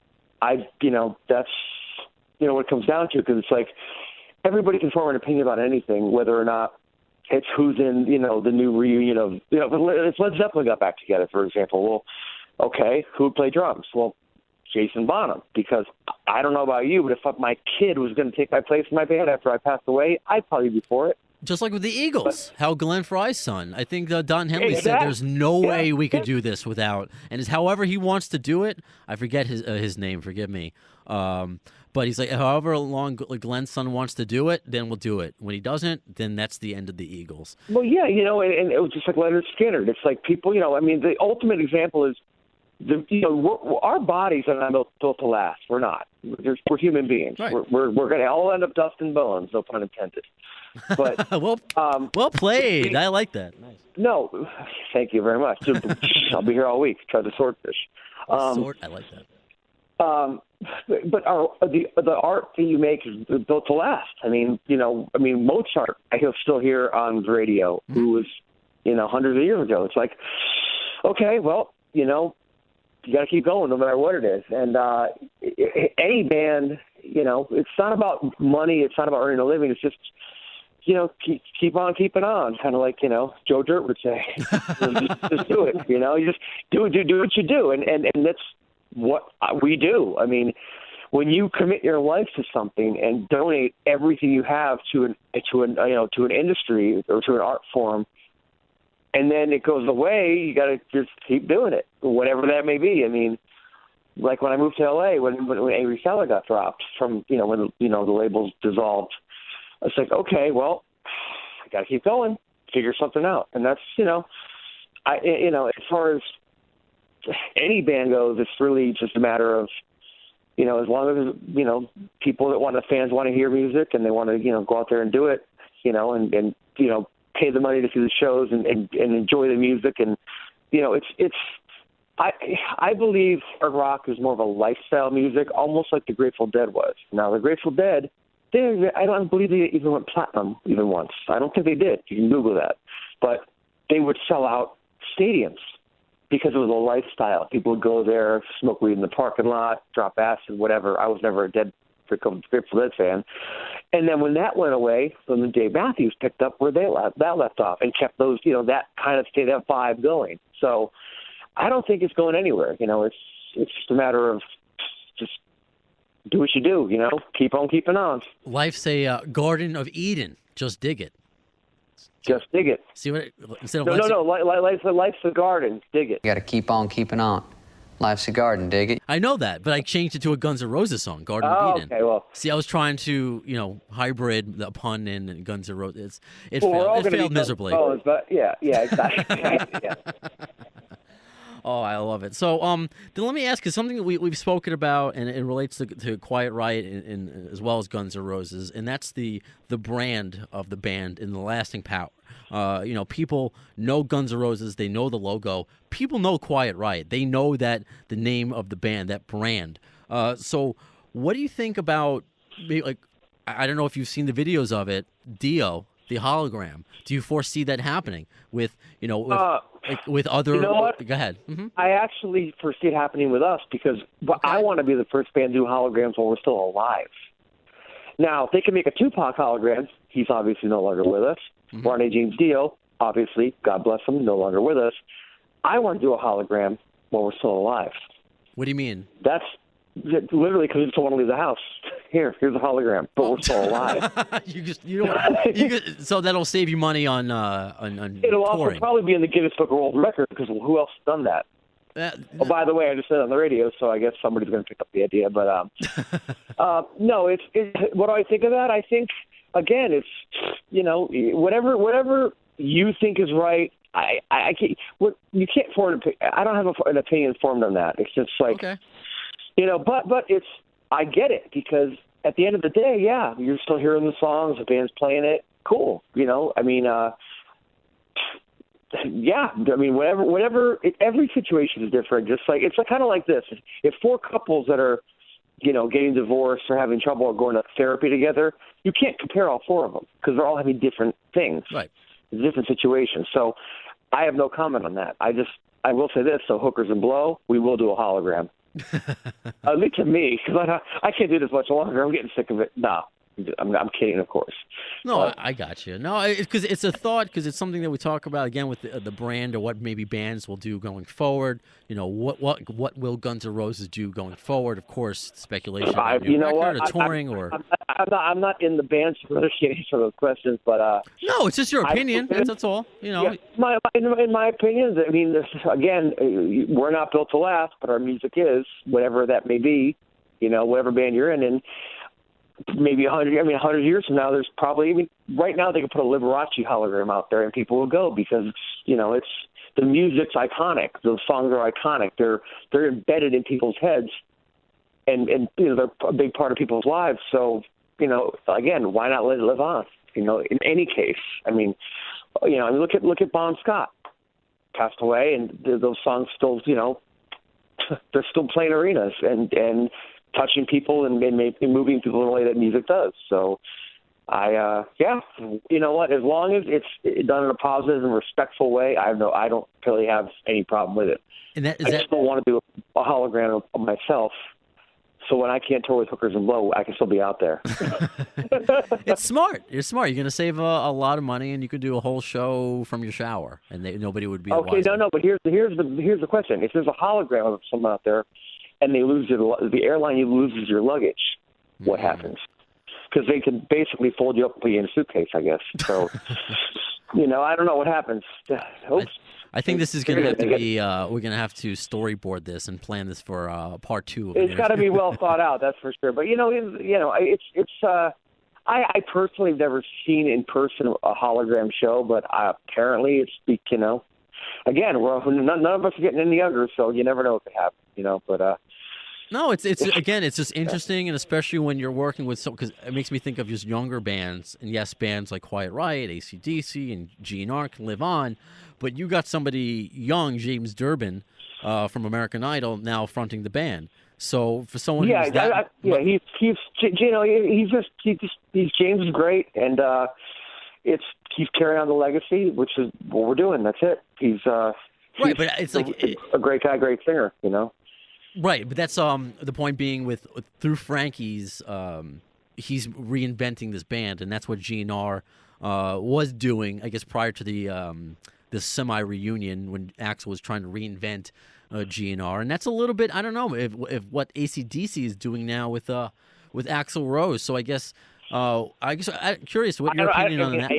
that's, what it comes down to, because it's like everybody can form an opinion about anything, whether or not it's who's in, the new reunion of, if Led Zeppelin got back together, for example. Well, okay, who would play drums? Well, Jason Bonham, because I don't know about you, but if my kid was going to take my place in my band after I passed away, I'd probably be for it. Just like with the Eagles, how Glenn Fry's son. I think Don Henley said there's no way we could do this without, and it's however he wants to do it. I forget his name, forgive me. But he's like, however long Glenn's son wants to do it, then we'll do it. When he doesn't, then that's the end of the Eagles. Well, yeah, and it was just like Leonard Skinner. It's like people, the ultimate example is, our bodies are not built to last. We're not. We're human beings. Right. We're going to all end up dust and bones, no pun intended. But well played. I like that. Nice. No, thank you very much. I'll be here all week. Try the swordfish. I like that. But the art that you make is built to last. I mean, Mozart, I can still hear on the radio, who was, hundreds of years ago. It's like, okay, well, you got to keep going no matter what it is. And any band, it's not about money. It's not about earning a living. It's just, keep on keeping on. Kind of like, Joe Dirt would say, just do it. You just do what you do. And that's what we do. I mean, when you commit your life to something and donate everything you have to an industry or to an art form, and then it goes away, you got to just keep doing it, whatever that may be. I mean, like when I moved to L.A., when Angry Salad got dropped from, when the labels dissolved, it's like, okay, well, I got to keep going, figure something out. And that's, as far as any band goes, it's really just a matter of, as long as, people that fans want to hear music and they want to, go out there and do it, and pay the money to see the shows and enjoy the music. And, I believe hard rock is more of a lifestyle music, almost like the Grateful Dead was. Now, the Grateful Dead, I don't believe they even went platinum even once. I don't think they did. You can Google that. But they would sell out stadiums because it was a lifestyle. People would go there, smoke weed in the parking lot, drop acid, whatever. I was never a dead Grateful Dead fan. And then when that went away, then the Dave Matthews picked up where that left off and kept those, that kind of that vibe going. So I don't think it's going anywhere. It's just a matter of just do what you do, keep on keeping on. Life's a Garden of Eden. Just dig it. Just dig it. See what? Instead of no. Life's a garden. Dig it. You got to keep on keeping on. Life's a garden. Dig it. I know that, but I changed it to a Guns N' Roses song, Garden of Eden. Okay, well. See, I was trying to, hybrid the pun in and Guns N' Roses. It failed miserably. But yeah, exactly. Yeah. Oh, I love it. So, then let me ask you something that we've spoken about, and it relates to Quiet Riot and as well as Guns N' Roses, and that's the brand of the band and the lasting power. People know Guns N' Roses. They know the logo. People know Quiet Riot. They know that the name of the band, that brand. So what do you think about, I don't know if you've seen the videos of it, Dio, the hologram. Do you foresee that happening with other? You know what? Go ahead. Mm-hmm. I actually foresee it happening with us because I want to be the first band to do holograms while we're still alive. Now, if they can make a Tupac hologram, he's obviously no longer with us. Mm-hmm. Ronnie James Dio, obviously, God bless him, no longer with us. I want to do a hologram while we're still alive. What do you mean? That's literally because we just don't want to leave the house. Here's a hologram, but we're still alive. So that'll save you money on It'll touring. also probably be in the Guinness Book of World Records because who else has done that? By the way, I just said it on the radio, so I guess somebody's going to pick up the idea. But no, it's what do I think of that? I think again, it's whatever you think is right. I can't. You can't form. I don't have an opinion formed on that. It's just like okay. But it's. I get it because at the end of the day, yeah, you're still hearing the songs, the band's playing it. Cool, I mean. Yeah, I mean, whatever. Every situation is different. Just like it's kind of like this: if four couples that are, getting divorced or having trouble or going to therapy together, you can't compare all four of them because they're all having different things, right? Different situations. So, I have no comment on that. I will say this: so hookers and blow, we will do a hologram. At least to me, because I can't do this much longer. I'm getting sick of it. No. I'm kidding, of course. No, I got you. No, because it's a thought, because it's something that we talk about again with the brand or what maybe bands will do going forward. What will Guns N' Roses do going forward? Of course, speculation. About new record, or touring, or I'm not in the band, so I can't answer those questions. But no, it's just your opinion. That's all. Yeah, in my opinion, I mean, again, we're not built to last, but our music is, whatever that may be. Whatever band you're in, and maybe 100 years from now, there's probably, right now they could put a Liberace hologram out there and people will go because, it's the music's iconic. Those songs are iconic. They're embedded in people's heads and they're a big part of people's lives. So, again, why not let it live on? In any case, look at Bon Scott, passed away, and those songs still, they're still playing arenas and touching people and moving people in a way that music does. So, you know what? As long as it's done in a positive and respectful way, I don't really have any problem with it. And I just don't want to do a hologram of myself. So when I can't tour with hookers and blow, I can still be out there. It's smart. You're smart. You're going to save a lot of money, and you could do a whole show from your shower, and nobody would be okay. No. But here's the question: if there's a hologram of someone out there, and they lose the airline loses your luggage, what happens? Because they can basically fold you up and put you in a suitcase, I guess. So, I don't know what happens. Oops. I think this is going to have to be. We're going to have to storyboard this and plan this for part 2. It's got to be well thought out, that's for sure. But it's. I personally have never seen in person a hologram show, but apparently it's again, none of us are getting any younger, so you never know what could happen. But. No, it's just interesting, and especially when you're working with because it makes me think of just younger bands, and yes, bands like Quiet Riot, AC/DC, and GNR can live on, but you got somebody young, James Durbin, from American Idol, now fronting the band. So for someone, he's James is great, and it's he's carrying on the legacy, which is what we're doing. That's it. He's right, but it's like a great guy, great singer, you know. Right, but that's the point being with through Frankie's, he's reinventing this band, and that's what GNR was doing, I guess, prior to the semi reunion when Axl was trying to reinvent GNR, and that's a little bit, I don't know if what AC/DC is doing now with Axl Rose. So I guess I'm curious what your opinion on that.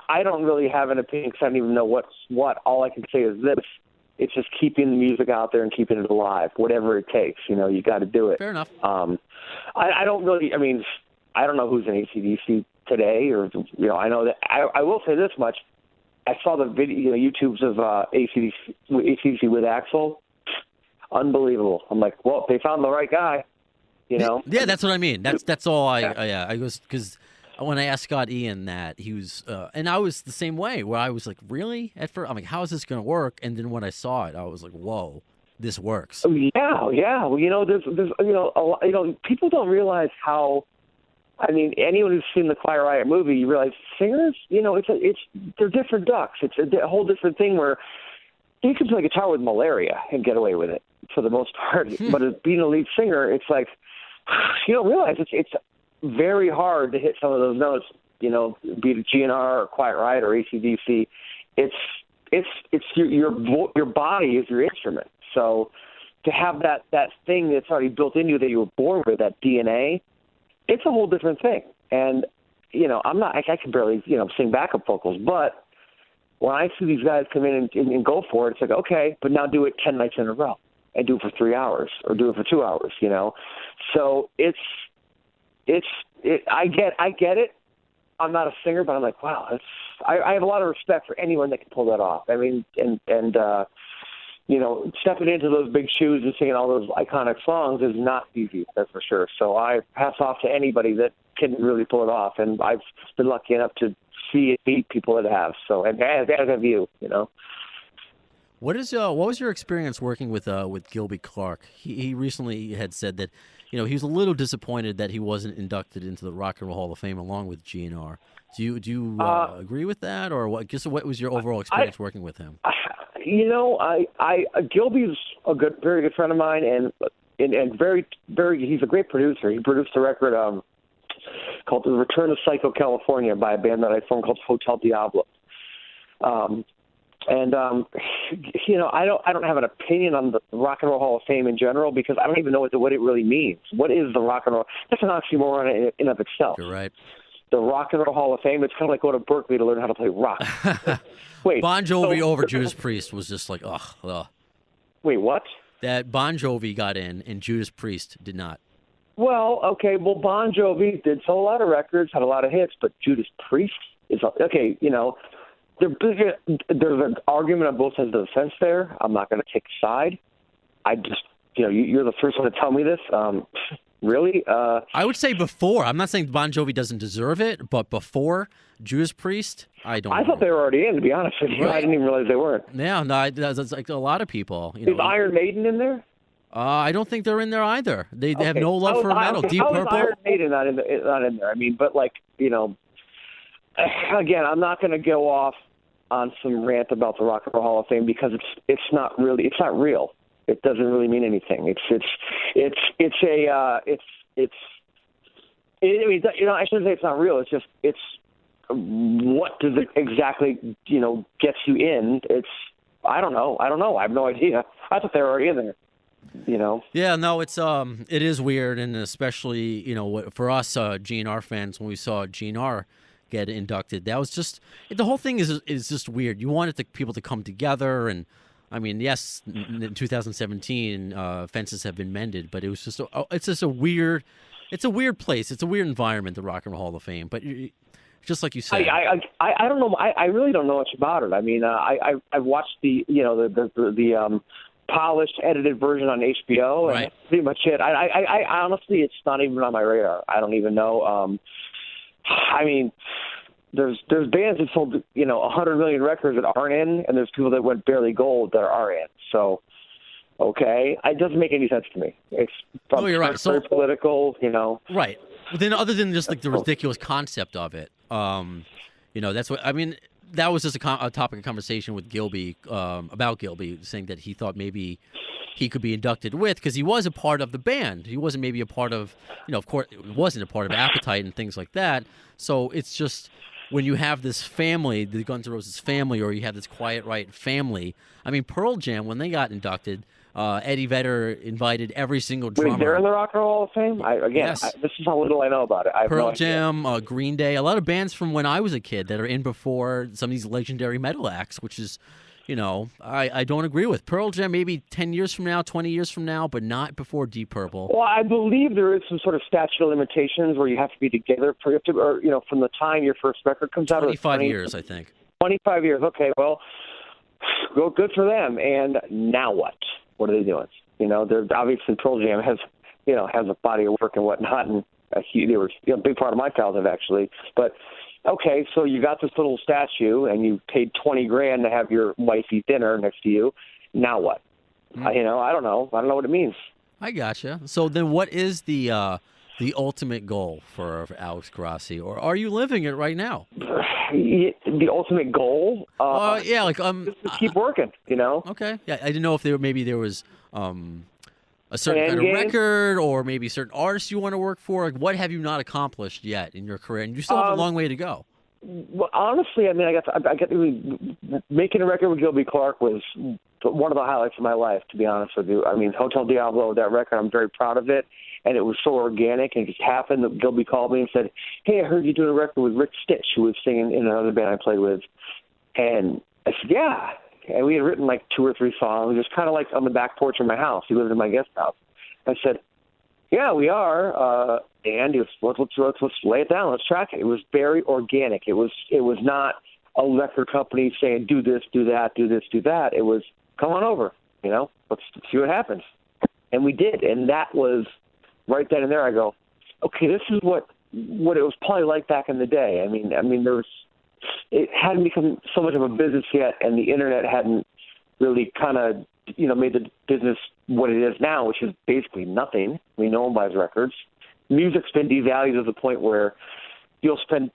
I don't really have an opinion because I don't even know what's what. All I can say is this. It's just keeping the music out there and keeping it alive, whatever it takes. You know, you got to do it. Fair enough. I don't really. I mean, I don't know who's in AC/DC today, or you know, I know that. I will say this much: I saw the video, YouTubes of AC/DC with Axl. Unbelievable. I'm like, well, they found the right guy. You know. Yeah, that's what I mean. That's all. I was because. When I asked Scott Ian that, he was, and I was the same way, where I was like, really? At first, I'm like, how is this going to work? And then when I saw it, I was like, whoa, this works. Yeah. Well, there's a lot, people don't realize how. I mean, anyone who's seen the Riot movie, you realize singers, they're different ducks. It's a whole different thing where you can play guitar with malaria and get away with it for the most part. But as being a lead singer, it's like you don't realize it's very hard to hit some of those notes, be it GNR or Quiet Riot or AC/DC. It's your body is your instrument. So to have that thing that's already built into you that you were born with, that DNA, it's a whole different thing. And I can barely sing backup vocals, but when I see these guys come in and go for it, it's like, okay, but now do it 10 nights in a row and do it for 3 hours or do it for 2 hours. So I get it. I'm not a singer, but I'm like, wow, I have a lot of respect for anyone that can pull that off. I mean, and stepping into those big shoes and singing all those iconic songs is not easy, that's for sure. So I pass off to anybody that can really pull it off, and I've been lucky enough to see it meet people that have. So, and as have you, What was your experience working with Gilby Clarke? He recently had said that he was a little disappointed that he wasn't inducted into the Rock and Roll Hall of Fame along with GNR. Do you agree with that, or what? What was your overall experience working with him? Gilby's very good friend of mine, and very he's a great producer. He produced a record called "The Return of Psycho California" by a band that I formed called Hotel Diablo. I don't have an opinion on the Rock and Roll Hall of Fame in general because I don't even know what it really means. What is the Rock and Roll? That's an oxymoron in of itself. You're right. The Rock and Roll Hall of Fame, it's kind of like going to Berkeley to learn how to play rock. Wait, Bon Jovi over Judas Priest was just like, ugh. Wait, what? That Bon Jovi got in and Judas Priest did not. Well, okay, Bon Jovi did sell a lot of records, had a lot of hits, but Judas Priest is okay. There's an argument on both sides of the fence there. I'm not going to take a side. I just, you're the first one to tell me this. Really? I would say before. I'm not saying Bon Jovi doesn't deserve it, but before Judas Priest, I thought they were already in, to be honest with you. Right. I didn't even realize they weren't. Yeah, no, that's like a lot of people. Is Iron Maiden in there? I don't think they're in there either. They have no love for metal. Deep Purple? How is Iron Maiden not in there? I mean, but again, I'm not going to go off on some rant about the Rock and Roll Hall of Fame because it's not real. It doesn't really mean anything. I shouldn't say it's not real. It's what does it exactly gets you in? I don't know. I have no idea. I thought they were already in there. Yeah, no, it is weird, and especially for us GNR fans when we saw GNR get inducted, that was just the whole thing is just weird. You wanted the people to come together, and I mean, yes, in 2017 fences have been mended, but it was just a weird place. It's a weird environment, the Rock and Roll Hall of Fame, but just like you said, I don't know. I really don't know much about it. I mean, I've watched the polished, edited version on HBO, and that's pretty much it. I honestly, it's not even on my radar. I don't even know. I mean, there's bands that sold 100 million records that aren't in, and there's people that went barely gold that are in. So, okay, it doesn't make any sense to me. It's you're right. Very political, Right. But then, other than just like the ridiculous concept of it, That's what I mean. That was just a topic of conversation with Gilby about Gilby, saying that he thought maybe he could be inducted with, because he was a part of the band. He wasn't maybe a part of, of course, it wasn't a part of Appetite and things like that. So it's just when you have this family, the Guns N' Roses family, or you have this Quiet Riot family. I mean, Pearl Jam, when they got inducted, Eddie Vedder invited every single drummer. Wait, they're in the Rock and Roll Hall of Fame? Yes. This is how little I know about it. I have Pearl no idea. Jam, Green Day, a lot of bands from when I was a kid that are in before some of these legendary metal acts, which is, I don't agree with. Pearl Jam maybe 10 years from now, 20 years from now, but not before Deep Purple. Well, I believe there is some sort of statute of limitations where you have to be together from the time your first record comes out. 25 years, I think. 25 years. Okay, well, good for them. And now what? What are they doing? They're obviously Pearl Jam has a body of work and whatnot, and they were a big part of my childhood actually. But okay, so you got this little statue, and you paid $20,000 to have your wifey dinner next to you. Now what? I don't know. I don't know what it means. I gotcha. So then, what is the ultimate goal for Alex Grossi, or are you living it right now? The ultimate goal? Just keep working. Okay. Yeah, I didn't know if there was a certain kind of record, or maybe certain artists you want to work for. Like, what have you not accomplished yet in your career, and you still have a long way to go? Well, honestly, I mean, I got making a record with Gilby Clarke was one of the highlights of my life, to be honest with you. I mean, Hotel Diablo, that record, I'm very proud of it, and it was so organic, and it just happened that Gilby called me and said, "Hey, I heard you doing a record with Rick Stitch, who was singing in another band I played with." And I said, "Yeah." And we had written like 2 or 3 songs, just kind of like on the back porch of my house. He lived in my guest house. I said, "Yeah, we are." And let's lay it down. Let's track it. It was very organic. It was not a record company saying, "Do this, do that, do this, do that." It was, "Come on over. Let's see what happens." And we did. And that was right then and there. I go, okay, this is what it was probably like back in the day. I mean, it hadn't become so much of a business yet, and the internet hadn't really kind of, made the business what it is now, which is basically nothing. I mean, no one buys records. Music's been devalued to the point where you'll spend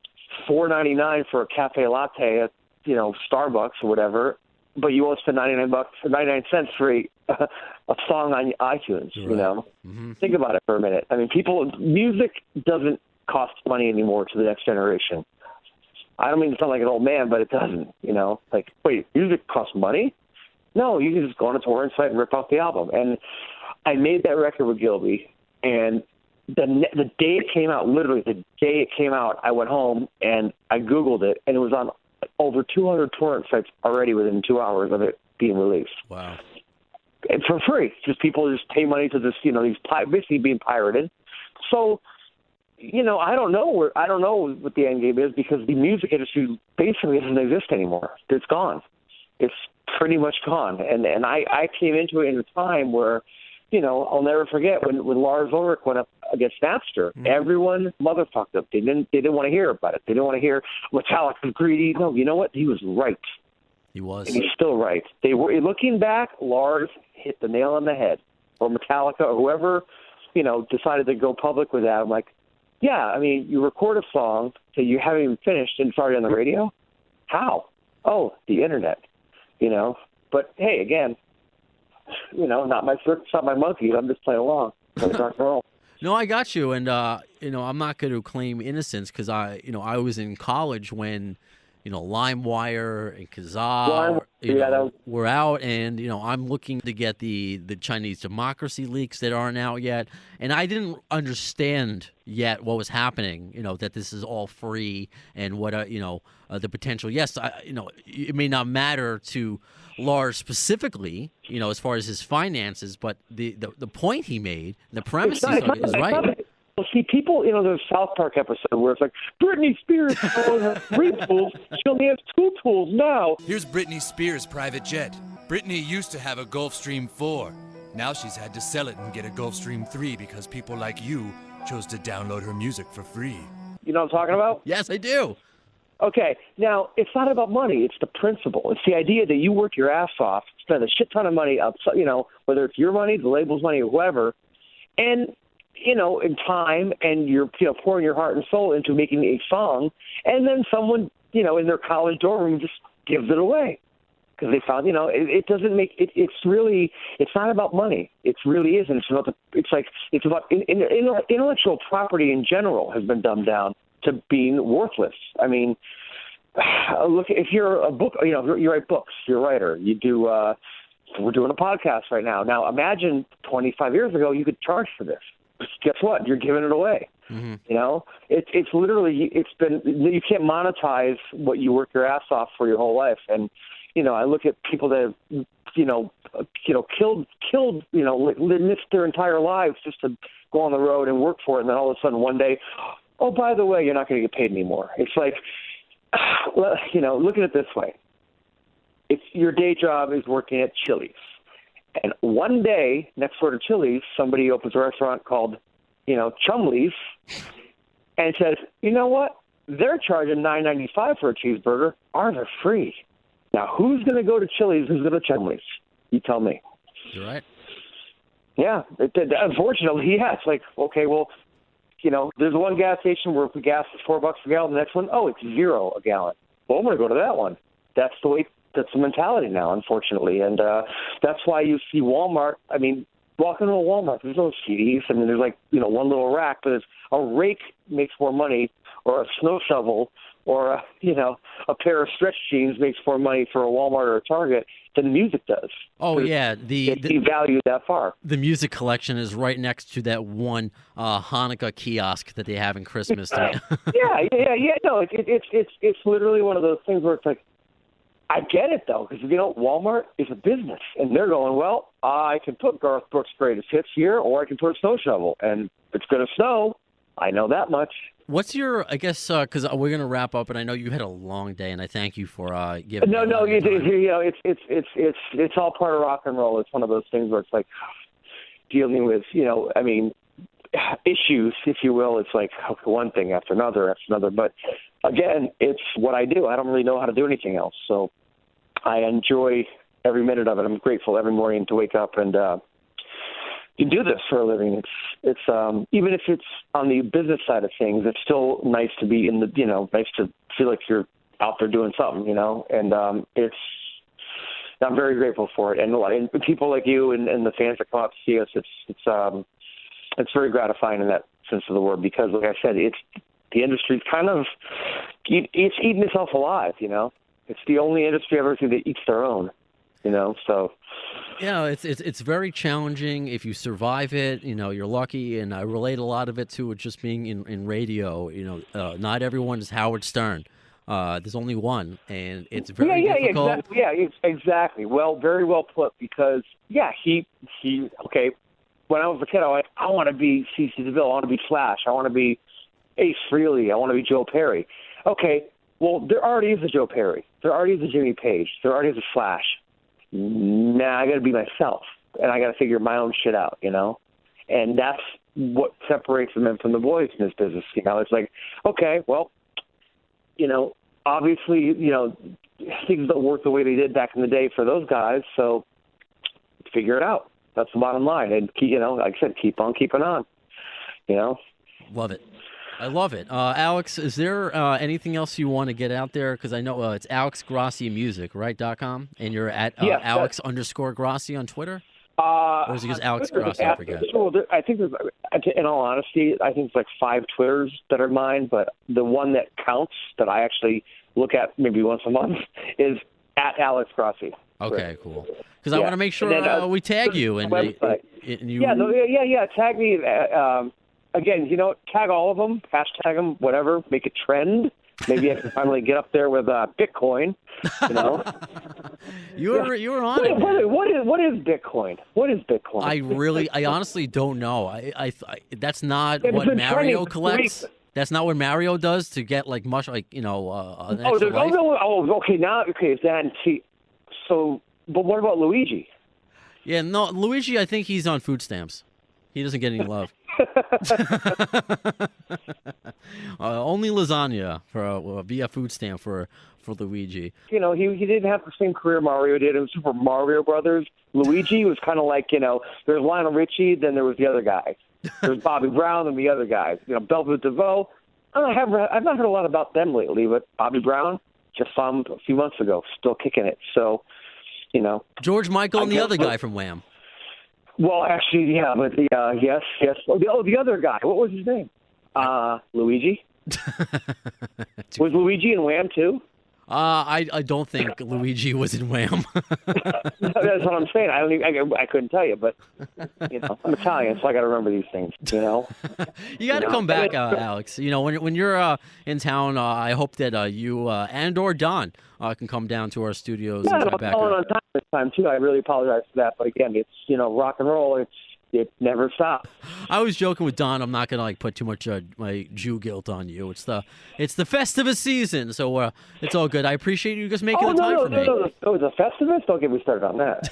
$4.99 for a cafe latte at, Starbucks or whatever, but you won't spend 99 cents for a song on iTunes. Right. Mm-hmm. Think about it for a minute. I mean, music doesn't cost money anymore to the next generation. I don't mean to sound like an old man, but it doesn't, Like, wait, music costs money? No, you can just go on a torrent site and rip off the album. And I made that record with Gilby, and the day it came out, literally the day it came out, I went home and I Googled it, and it was on over 200 torrent sites already within 2 hours of it being released. Wow. And for free. Just people just pay money to this, these basically being pirated. So, I don't know what the end game is, because the music industry basically doesn't exist anymore. It's gone. It's pretty much gone. And I came into it in a time where, I'll never forget when Lars Ulrich went up against Napster. Mm-hmm. Everyone motherfucked up. They didn't want to hear about it. They didn't want to hear Metallica's greedy. No, you know what? He was right. He was. And he's still right. They were looking back. Lars hit the nail on the head, or Metallica, or whoever, decided to go public with that. I'm like, yeah, I mean, you record a song that you haven't even finished and it's already on the radio? How? Oh, the internet, But, hey, again, not my circus, not my monkeys. I'm just playing along. Rock and roll. No, I got you. And, I'm not going to claim innocence, because I was in college when, LimeWire and Kazaa were out, and I'm looking to get the Chinese democracy leaks that aren't out yet, and I didn't understand yet what was happening. That this is all free, and what the potential. Yes, it may not matter to Lars specifically, as far as his finances, but the point he made, the premise is right. Well, see, people, there's a South Park episode where it's like, Britney Spears only has 3 tools, she only has 2 tools now. Here's Britney Spears' private jet. Britney used to have a Gulfstream 4. Now she's had to sell it and get a Gulfstream 3 because people like you chose to download her music for free. You know what I'm talking about? Yes, I do. Okay, now, it's not about money. It's the principle. It's the idea that you work your ass off, spend a shit ton of money, whether it's your money, the label's money, or whoever, and in time, and you're pouring your heart and soul into making a song, and then someone in their college dorm room just gives it away. Because they found, it doesn't make it. It's not about money. It really isn't. It's about intellectual property in general has been dumbed down to being worthless. I mean, look, if you're a book, you write books. You're a writer. You do. We're doing a podcast right now. Now, imagine 25 years ago, you could charge for this. Guess what? You're giving it away. Mm-hmm. It's literally, you can't monetize what you work your ass off for your whole life. And, I look at people that have, killed, missed their entire lives just to go on the road and work for it. And then all of a sudden one day, oh, by the way, you're not going to get paid anymore. It's like, look at it this way. If your day job is working at Chili's, and one day next door to Chili's, somebody opens a restaurant called, Chumley's, and says, you know what? They're charging $9.95 for a cheeseburger. Ours are free. Now, who's going to go to Chili's? Who's going to Chumley's? You tell me. You're right. Yeah. Unfortunately, yeah. It's like, okay, well, there's one gas station where if the gas is $4 a gallon, the next one, it's $0 a gallon. Well, I'm going to go to that one. That's the mentality now, unfortunately. And that's why you see Walmart. I mean, walk into a Walmart, there's no CDs. I mean, there's one little rack, but a rake makes more money, or a snow shovel, or a pair of stretch jeans makes more money for a Walmart or a Target than music does. Oh yeah, the value that far. The music collection is right next to that one Hanukkah kiosk that they have in Christmas. Yeah. No, it's literally one of those things where it's like, I get it though, because Walmart is a business, and they're going, well, I can put Garth Brooks' greatest hits here, or I can put a snow shovel, and it's going to snow. I know that much. What's your, I guess, because we're going to wrap up, and I know you had a long day, and I thank you for giving. No, it's all part of rock and roll. It's one of those things where it's like dealing with, issues, if you will. It's like one thing after another. But again, it's what I do. I don't really know how to do anything else, so I enjoy every minute of it. I'm grateful every morning to wake up and you do this for a living. It's even if it's on the business side of things, it's still nice to be in the, nice to feel like you're out there doing something, and I'm very grateful for it. And people like you and the fans that come out to see us, it's very gratifying in that sense of the word, because like I said, the industry's kind of, it's eating itself alive, It's the only industry I've ever seen that eats their own, so. Yeah, it's very challenging. If you survive it, you're lucky, and I relate a lot of it to it just being in radio. Not everyone is Howard Stern. There's only one, and it's very difficult. Exactly. Well, very well put. Because he okay. When I was a kid, I want to be C.C. DeVille. I want to be Flash. I want to be Ace Frehley. I want to be Joe Perry. Okay. Well, there already is a Joe Perry. There already is a Jimmy Page. There already is a Flash. I got to be myself, and I got to figure my own shit out, And that's what separates the men from the boys in this business. It's like, okay, well, obviously, things don't work the way they did back in the day for those guys, so figure it out. That's the bottom line. And, like I said, keep on keeping on, Love it. I love it. Alex, is there anything else you want to get out there? Because I know it's Alex Grossi Music, right, .com? And you're at Alex_Grossi on Twitter? Or is it just Alex Grossi? I forget. I think in all honesty, I think it's like 5 Twitters that are mine, but the one that counts that I actually look at maybe once a month is at Alex Grossi. Okay, cool. Because I want to make sure we tag you. And you. Tag me. Again, tag all of them, hashtag them, whatever, make it trend. Maybe I can finally get up there with Bitcoin. You were on it. What is Bitcoin? What is Bitcoin? I honestly don't know. I that's not what Mario collects. That's not what Mario does to get okay. Now is that? So, but what about Luigi? Yeah, no, Luigi. I think he's on food stamps. He doesn't get any love. Only lasagna for via food stamp for Luigi. He didn't have the same career Mario did in Super Mario Brothers. Luigi was kind of like, there's Lionel Richie, then there was the other guy. There's Bobby Brown and the other guys. Belvin DeVoe, I've not heard a lot about them lately, but Bobby Brown, just saw him a few months ago, still kicking it. So, George Michael and the other guy from Wham. Well, actually, yeah, but yes. The other guy, what was his name? Luigi. Was Luigi in Wham too? I don't think Luigi was in Wham. That's what I'm saying. I couldn't tell you, but I'm Italian, so I got to remember these things. You got to come back, Alex. When you're in town, I hope that you and or Don can come down to our studios. Yeah, and I'm calling on time this time too. I really apologize for that, but again, it's rock and roll. It never stops. I was joking with Don. I'm not gonna put too much my Jew guilt on you. It's the Festivus season, so it's all good. I appreciate you just making the time for me. No, the Festivus. Don't get me started on that.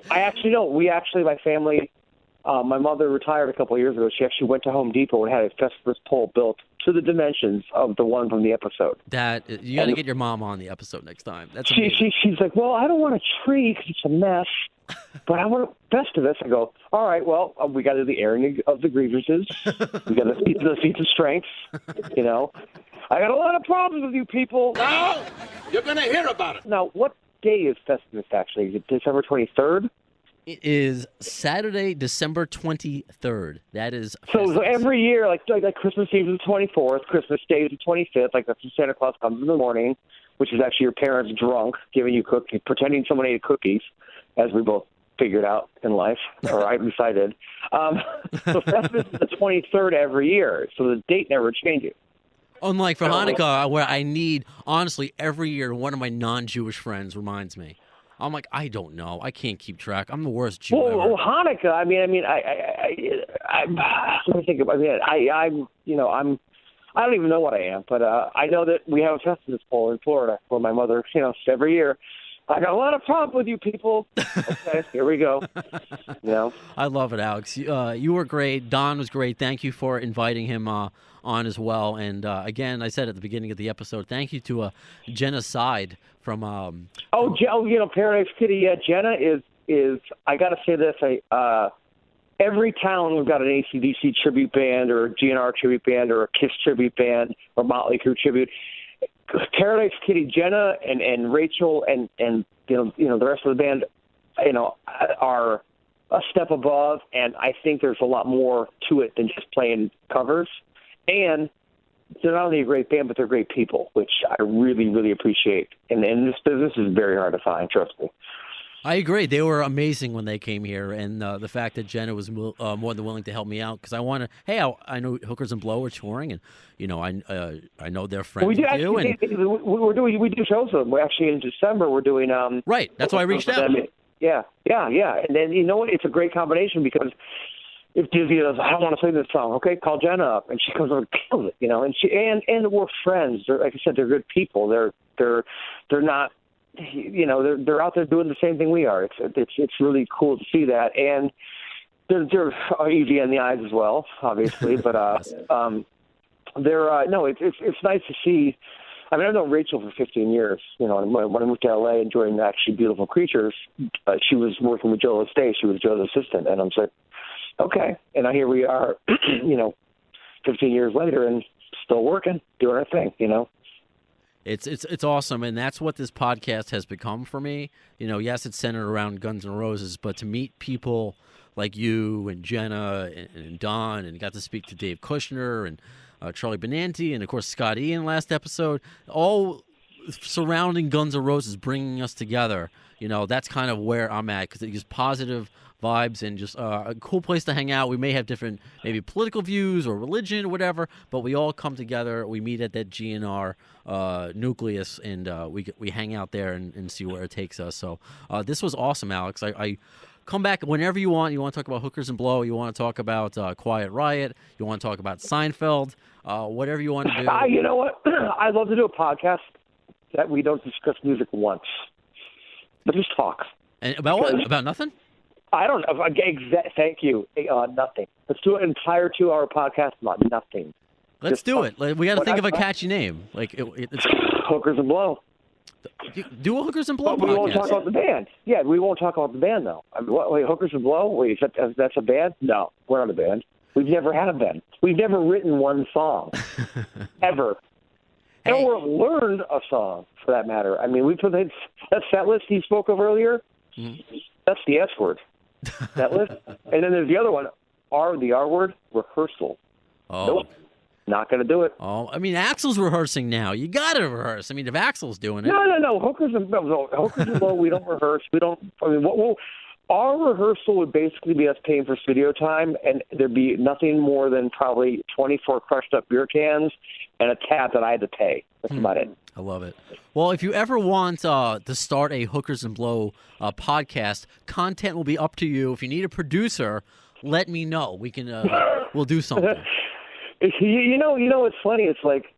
I actually don't. My family, my mother retired a couple of years ago. She actually went to Home Depot and had a Festivus pole built to the dimensions of the one from the episode. You got to get your mom on the episode next time. She's like, well, I don't want a tree because it's a mess. But I want a Festivus. I go, all right, well, we got to do the airing of the grievances. We got the feats of strength. I got a lot of problems with you people. Now, you're going to hear about it. Now, what day is Festivus, actually? Is it December 23rd? It is Saturday, December 23rd. That is so every year, like Christmas Eve is the 24th, Christmas Day is the 25th, like that's when Santa Claus comes in the morning, which is actually your parents drunk, giving you cookies, pretending someone ate cookies, as we both figured out in life, or at least I did. So Festivus is the 23rd every year, so the date never changes. Unlike for Hanukkah, where I need, honestly, every year, one of my non-Jewish friends reminds me. I'm like, I don't know. I can't keep track. I'm the worst Jew ever. Well, Hanukkah, I let me think about it. I don't even know what I am, but I know that we have a Festivus pole in Florida where my mother, every year, I got a lot of problems with you people. Okay, here we go. I love it, Alex. You were great. Don was great. Thank you for inviting him on as well. And again, I said at the beginning of the episode, thank you to Genocide from. Paradise Kitty. Yeah, Jenna is. I got to say this. Every town we've got an AC/DC tribute band or a GNR tribute band or a Kiss tribute band or Motley Crue tribute. Paradise Kitty, Jenna, and Rachel, and the rest of the band, are a step above, and I think there's a lot more to it than just playing covers. And they're not only a great band, but they're great people, which I really, really appreciate. And this business is very hard to find, trust me. I agree. They were amazing when they came here, and the fact that Jenna was more than willing to help me out because I want to. Hey, I know Hookers and Blow are touring, and I know they're friends with you. We do shows with them. We're actually in December. We're doing right. That's why I reached out. Yeah. And then it's a great combination because if Disney goes, I don't want to sing this song, okay, call Jenna up, and she comes over and kills it, and we're friends. Like I said, they're good people. They're not. They're out there doing the same thing we are. It's really cool to see that, and they're easy on the eyes as well, obviously. But it's nice to see. I mean, I've known Rachel for 15 years. When I moved to LA and joined actually Beautiful Creatures, she was working with Joe Estate. She was Joe's assistant, and I'm like, okay. And now here we are, 15 years later, and still working, doing our thing. It's awesome, and that's what this podcast has become for me. Yes, it's centered around Guns N' Roses, but to meet people like you and Jenna and Don, and got to speak to Dave Kushner and Charlie Benanti, and of course Scott Ian last episode, all surrounding Guns N' Roses, bringing us together. That's kind of where I'm at because it gives positive vibes and just a cool place to hang out. We may have different maybe political views or religion or whatever, but we all come together. We meet at that GNR nucleus, and we hang out there and see where it takes us. So this was awesome, Alex. I come back whenever you want. You want to talk about Hookers and Blow. You want to talk about Quiet Riot. You want to talk about Seinfeld. Whatever you want to do. You know what? I'd love to do a podcast that we don't discuss music once, but just talk. And about what? About nothing? I don't know. Thank you. Nothing. Let's do an entire 2-hour podcast about nothing. Let's do it. We got to think of a catchy name. It's Hookers and Blow. Do a Hookers and Blow but we podcast. won't talk about the band. Yeah, we won't talk about the band, though. Wait, Hookers and Blow? Wait, that's a band? No, we're not a band. We've never had been. We've never written one song, ever. Hey. Or learned a song, for that matter. I mean, we put that set list you spoke of earlier. Mm-hmm. That's the S word, set list. And then there's the other one, the R word, rehearsal. Oh. Nope. Not going to do it. Oh, I mean, Axl's rehearsing now. You got to rehearse. I mean, if Axl's doing it. No. Hookers and Blow, we don't rehearse. We don't. I mean, our rehearsal would basically be us paying for studio time, and there'd be nothing more than probably 24 crushed up beer cans and a tab that I had to pay. That's about it. I love it. Well, if you ever want to start a Hookers and Blow podcast, content will be up to you. If you need a producer, let me know. We can. We'll do something. You know, it's funny. It's like,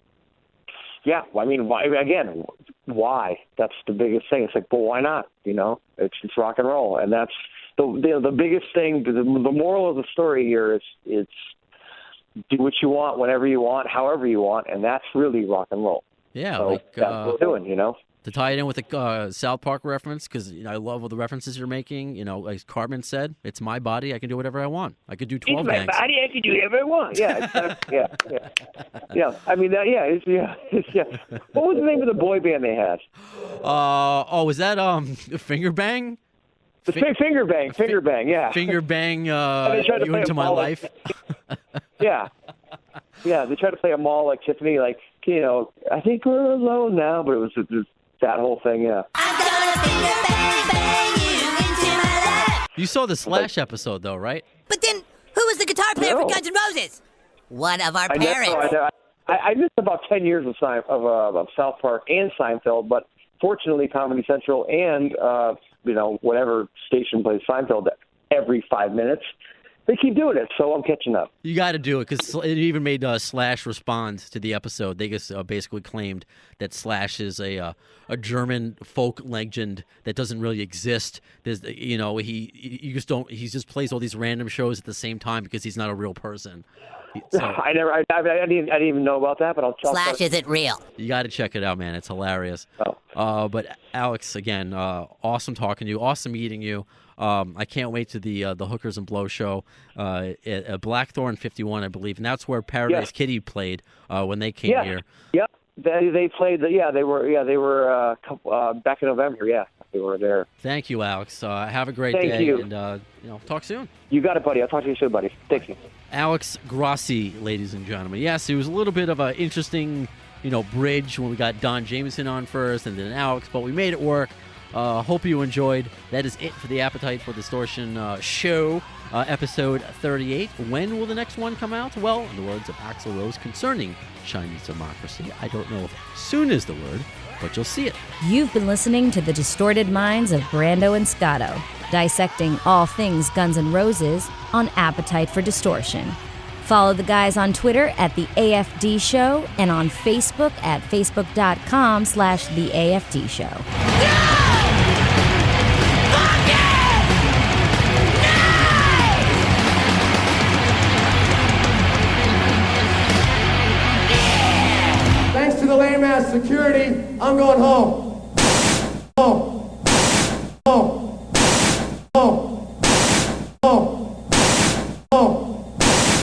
yeah. I mean, why? That's the biggest thing. It's like, well, why not? You know, it's rock and roll, and that's the biggest thing. The moral of the story here is it's do what you want, whenever you want, however you want, and that's really rock and roll. Yeah, so like that's what we're doing. You know. To tie it in with the South Park reference, because I love all the references you're making. You know, like Cartman said, it's my body. I can do whatever I want. I could do 12 bangs. It's my body. I can do whatever I want. Yeah, yeah. I mean, yeah. What was the name of the boy band they had? Was that Finger Bang? Finger Bang. Yeah. Finger Bang. You into my life. Yeah. Yeah, they tried to play them all like Tiffany, like, you know, I think we're alone now, but it was that whole thing, yeah. I'm gonna finger bang you into my life. You saw the Slash episode, though, right? But then, who was the guitar player for Guns N' Roses? One of our parents. I missed about 10 years of South Park and Seinfeld, but fortunately Comedy Central and, whatever station plays Seinfeld every 5 minutes, they keep doing it, so I'm catching up. You got to do it, because it even made Slash respond to the episode. They just basically claimed that Slash is a German folk legend that doesn't really exist. There's, he just plays all these random shows at the same time because he's not a real person. So, I didn't even know about that, but I'll Slash isn't real. You got to check it out, man. It's hilarious. But Alex, again, awesome talking to you. Awesome meeting you. I can't wait to the Hookers and Blow show at Blackthorn 51, I believe, and that's where Paradise Kitty played when they came here. Yep, they played. They were back in November. Yeah, they were there. Thank you, Alex. Have a great day. Thank you. And talk soon. You got it, buddy. I'll talk to you soon, buddy. Thank you. Alex Grossi, ladies and gentlemen. Yes, it was a little bit of an interesting, bridge when we got Don Jamieson on first and then Alex, but we made it work. Hope you enjoyed. That is it for the Appetite for Distortion show, episode 38. When will the next one come out? Well, in the words of Axl Rose concerning Chinese democracy, I don't know if soon is the word, but you'll see it. You've been listening to the distorted minds of Brando and Scotto, dissecting all things Guns N' Roses on Appetite for Distortion. Follow the guys on Twitter at The AFD Show and on Facebook at facebook.com/The AFD Show. Thanks to the lame-ass security, I'm going home.